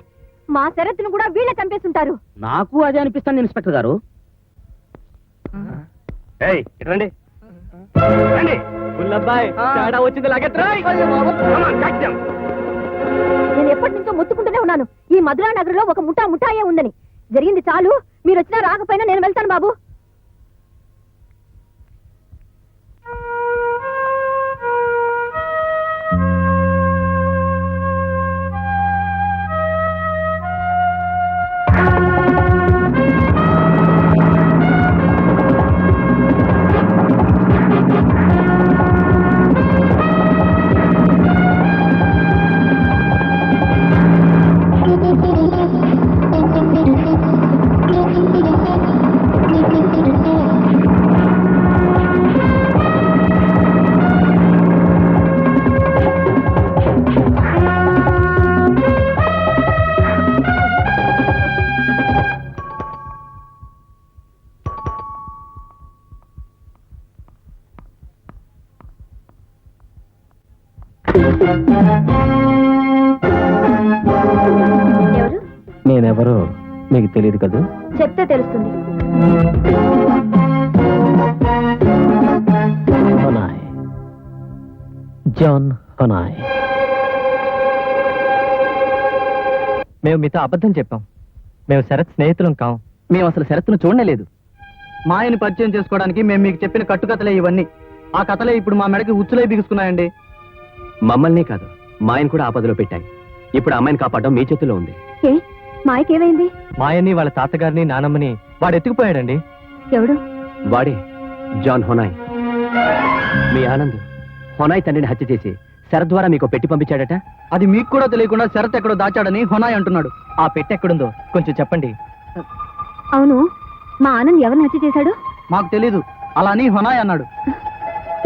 C: మా శరత్ను కూడా వీళ్ళే చంపేస్తుంటారు.
A: నాకు అదే అనిపిస్తుంది ఇన్స్పెక్టర్ గారు.
B: ఏయ్, ఇటు రండి. రండి. పుల్లబ్బాయ్, తేడా వచ్చింది లాగెత్తరా.
C: నేను ఎప్పటి నుంచో మొత్తుకుంటూనే ఉన్నాను, ఈ మధురా నగర్ లో ఒక ముఠాయే ఉందని. జరిగింది చాలు, మీరు వచ్చినా రాకపోయినా నేను వెళ్తాను బాబు. ఎవరు?
B: నేనెవరో మీకు తెలియదు కదా.
C: చెప్తే తెలుస్తుంది.
B: హొనాయ్, జాన్ హొనాయ్. మేము మీతో అబద్ధం చెప్పాం. మేము శరత్ స్నేహితులం కాం.
H: మేము అసలు షరతును చూడలేదు. మాయని పరిచయం చేసుకోవడానికి మేము మీకు చెప్పిన కట్టుకథలే ఇవన్నీ. ఆ కథలే ఇప్పుడు మా మెడకి ఉచ్చులై బిగుసుకున్నాయండి.
B: మమ్మల్నే కాదు, మాయని కూడా ఆపదలో పెట్టాయి. ఇప్పుడు అమ్మాయిని కాపాడడం మీ చేతిలో ఉంది.
C: ఏ మాయకేమైంది?
B: మాయని, వాళ్ళ తాతగారిని, నానమ్మని వాడు ఎత్తుకుపోయాడండి.
C: ఎవడు?
B: వాడే జాన్ హొనాయ్. మీ ఆనంద్ హొనాయ్ తండ్రిని హత్య చేసి శరత్ ద్వారా మీకు పెట్టి పంపించాడట.
H: అది మీకు కూడా తెలియకుండా శరత్ ఎక్కడో దాచాడని హొనాయ్ అంటున్నాడు.
B: ఆ పెట్టి ఎక్కడుందో కొంచెం చెప్పండి.
C: అవును, మా ఆనంద్ ఎవరిని హత్య చేశాడు?
H: మాకు తెలీదు, అలా అని హొనాయ్ అన్నాడు.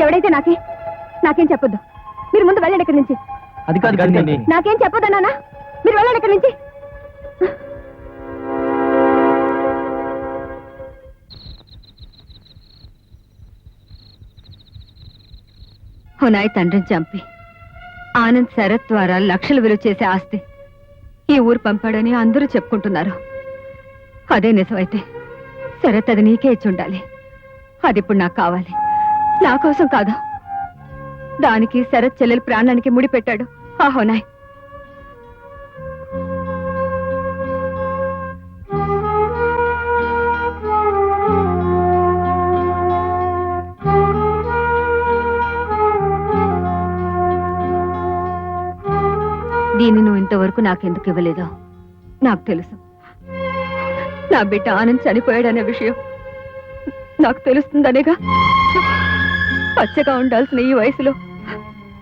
C: ఎవడైతే నాకేం చెప్పొద్దు. మీరు ముందు వెళ్ళండి ఇక్కడి నుంచి.
H: అది కాదు
B: అదిగండి.
C: నాకేం చెప్పొద్దు నాన్న, మీరు వెళ్ళండి ఇక్కడి నుంచి.
G: హునాయ్ తండ్రిని చంపి ఆనంద్ శరత్ ద్వారా లక్షలు విలువ చేసే ఆస్తి ఈ ఊరు పంపాడని అందరూ చెప్పుకుంటున్నారు. అదే నిజమైతే శరత్ అది నీకే ఇచ్చి ఉండాలి. అది ఇప్పుడు నాకు కావాలి, నా కోసం కాదు. దానికి శరత్ చెల్లెలు ప్రాణానికి ముడి పెట్టాడు ఆ హునాయ్. దీన్ని నువ్వు ఇంతవరకు నాకెందుకు ఇవ్వలేదో నాకు తెలుసు. నా బిడ్డ ఆనంద్ చనిపోయాడనే విషయం నాకు తెలుస్తుందనేగా. పచ్చగా ఉండాల్సిన ఈ వయసులో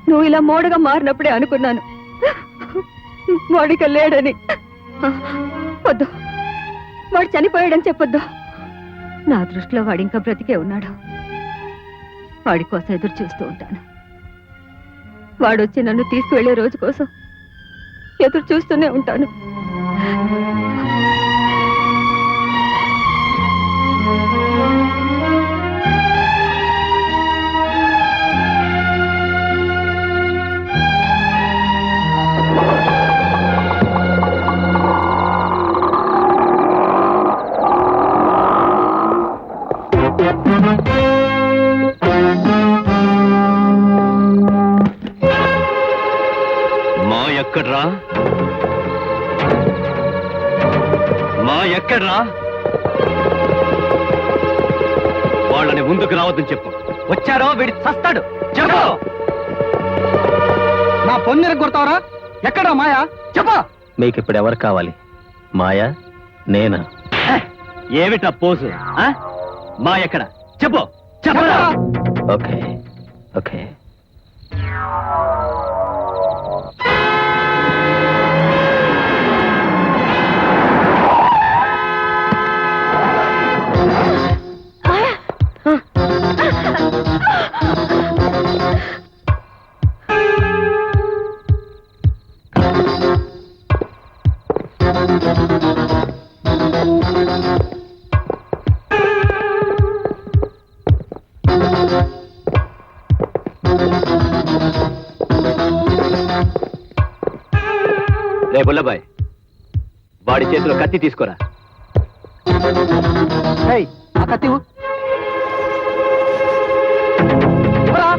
G: నువ్వు ఇలా మోడగా మారినప్పుడే అనుకున్నాను వాడిక లేడని. వద్దు, వాడు చనిపోయాడని చెప్పొద్దు. నా దృష్టిలో వాడు ఇంకా బ్రతికే ఉన్నాడు. వాడి కోసం ఎదురు చూస్తూ ఉంటాను. వాడొచ్చి నన్ను తీసుకువెళ్లే రోజు కోసం ఎదురు చూస్తూనే ఉంటాను.
B: మా ఎక్కడ్రా? మా ఎక్కడ్రా? వాళ్ళని ముందుకు రావద్దని చెప్పు. వచ్చారో వీడి చస్తాడు. చెప్పు.
H: నా పొందిన కొడతావరా? ఎక్కడా మాయా? చెప్పా.
B: మీకు ఇప్పుడు ఎవరు కావాలి? మాయా, నేనా? ఏమిటా పోసు? మా ఎక్కడ? చెప్పు. చెప్పరా? Okay okay. రే బుల్లబాయ్, వాడి చేతిలో కత్తి తీసుకోరా.
D: ఏయ్, ఆ కత్తి ఇవ్వు. ఇవ్వరా?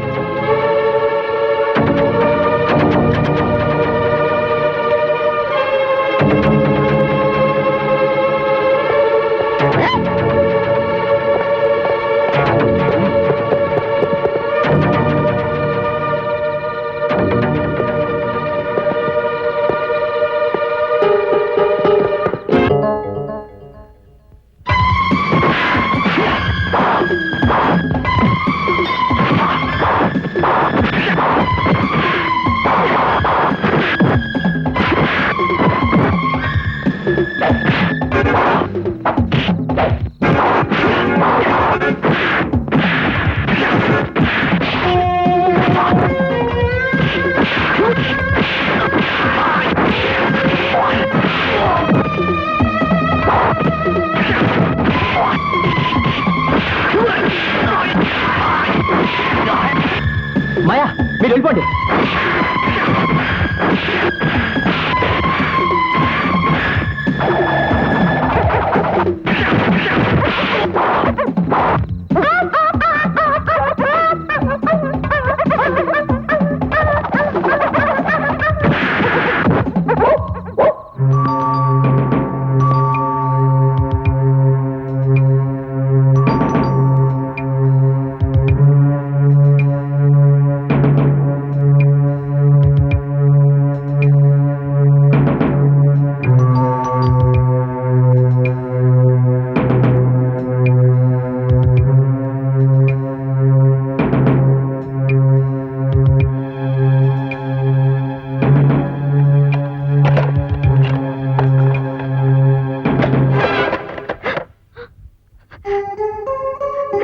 B: మాయా, మీరు వెళ్ళిపోండి.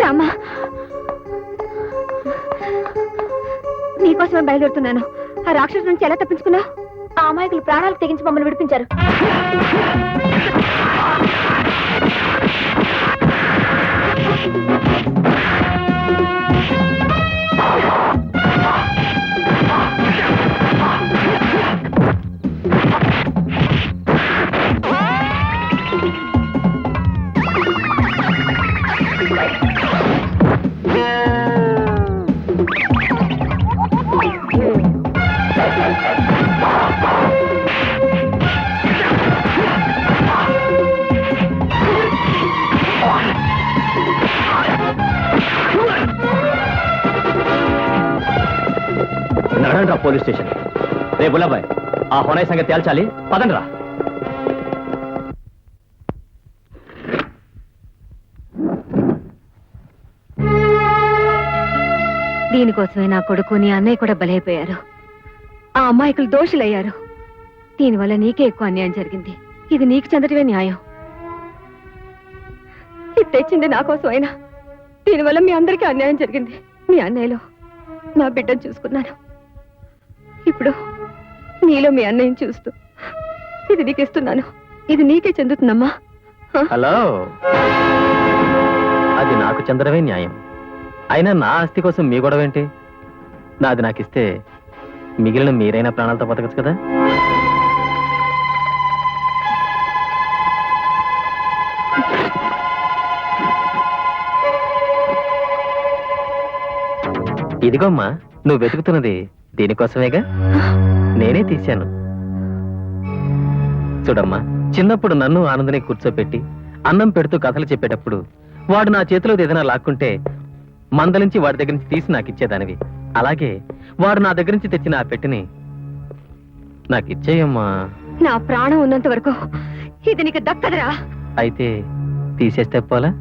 C: రామా, నీకోసమే బయలుదేరుతున్నాను. ఆ రాక్షసు నుంచి ఎలా తప్పించుకున్నావు? ఆ అమాయకులు ప్రాణాలకు తెగించి మమ్మల్ని విడిపించారు.
B: నడండ్రా పోలీస్ స్టేషన్. రే బుల్లబాయ్, ఆ హోనాయి సంగతి తేల్చాలి. పదండ్రా.
G: దీనికోసమే నా కొడుకు నీ అన్నయ్య కూడా బలైపోయారు. ఆ అమ్మాయికులు దోషులయ్యారు. దీనివల్ల నీకే ఎక్కువ అన్యాయం జరిగింది. ఇది నీకు చెందటమే న్యాయం. ఇది తెచ్చింది నా కోసం అయినా దీనివల్ల మీ అందరికీ అన్యాయం జరిగింది. మీ అన్నయ్యలో నా బిడ్డను చూసుకున్నాను. ఇప్పుడు నీలో మీ అన్నయ్యని చూస్తూ ఇది నీకు ఇస్తున్నాను. ఇది నీకే చెందుతుందమ్మా.
B: హలో, అది నాకు చెందడమే న్యాయం. అయినా నా ఆస్తి కోసం మీ గొడవ ఏంటి? నాది నాకిస్తే మిగిలిన మీరైనా ప్రాణాలతో బతకచ్చు కదా. ఇదిగోమ్మా, నువ్వు వెతుకుతున్నది దీనికోసమేగా. నేనే తీశాను. చూడమ్మా, చిన్నప్పుడు నన్ను ఆనందని కూర్చోపెట్టి అన్నం పెడుతూ కథలు చెప్పేటప్పుడు వాడు నా చేతిలో ఏదైనా లాక్కుంటే మందలించి వాడి దగ్గర నుంచి తీసి నాకు ఇచ్చేదానివి. అలాగే వాడు నా దగ్గర నుంచి తెచ్చిన ఆ పెట్టిని నాకు ఇచ్చేయమ్మా.
G: నా ప్రాణం ఉన్నంత వరకు ఇది నీకు దక్కదురా.
B: అయితే తీసేస్తే పోలా?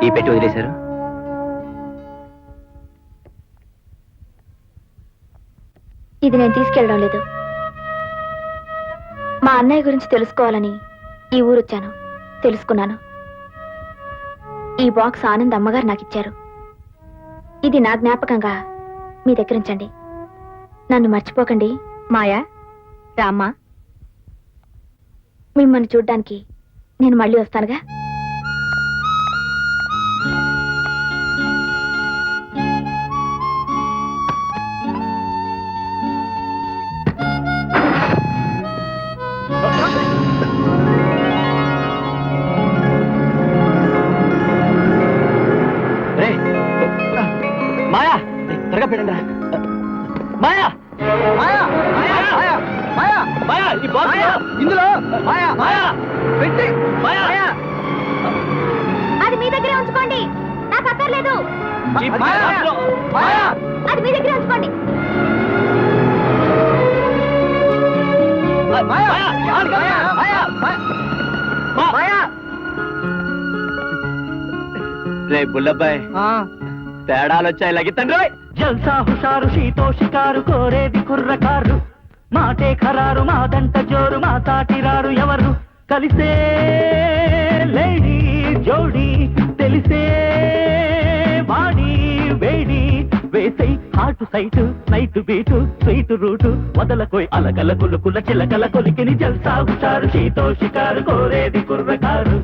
H: ఈ పెట్టి వదిలేశారు?
C: ఇది నేను తీసుకెళ్ళడం లేదు. మా అన్నయ్య గురించి తెలుసుకోవాలని ఈ ఊరు వచ్చాను. తెలుసుకున్నాను. ఈ బాక్స్ ఆనంద్ అమ్మగారు నాకు ఇచ్చారు. ఇది నా జ్ఞాపకంగా మీ దగ్గర ఉంచండి. నన్ను మర్చిపోకండి.
G: మాయా, రామ్మా.
C: మిమ్మల్ని చూడ్డానికి నేను మళ్ళీ వస్తానుగా.
H: మాయా, త్వరగా పెట్టండి. మాయా, మాయా, మాయా, మాయా, మాయా, మాయా, ఈ బాక్స్ ఇందులో. మాయా, మాయా, పెట్టి. మాయా,
C: అది మీ దగ్గరే ఉంచుకోండి. నాకు అక్కర్లేదు.
H: ఈ బాక్స్లో. మాయా,
C: అది మీ దగ్గరే ఉంచుకోండి.
H: మాయా, మాయా, మాయా, మాయా. రే బుల్లబ్బాయ్, తేడాలు వచ్చాయి. లగిత్తండ్రి.
E: జల్సా హుషారు షీతో షికారు కోరేది కుర్రకారు మాటే ఖరారు మాదంట జోరు మా సాటిరారు ఎవరు కలిసే లేడీ జోడి తెలిసే వాడి వేడి వేసై hot sight night beat sweet route వదలకోయ్ అలకల కులుకుల చిలకల కొలికిని జల్సా హుషారు షీతో షికారు కోరేది కుర్రకారు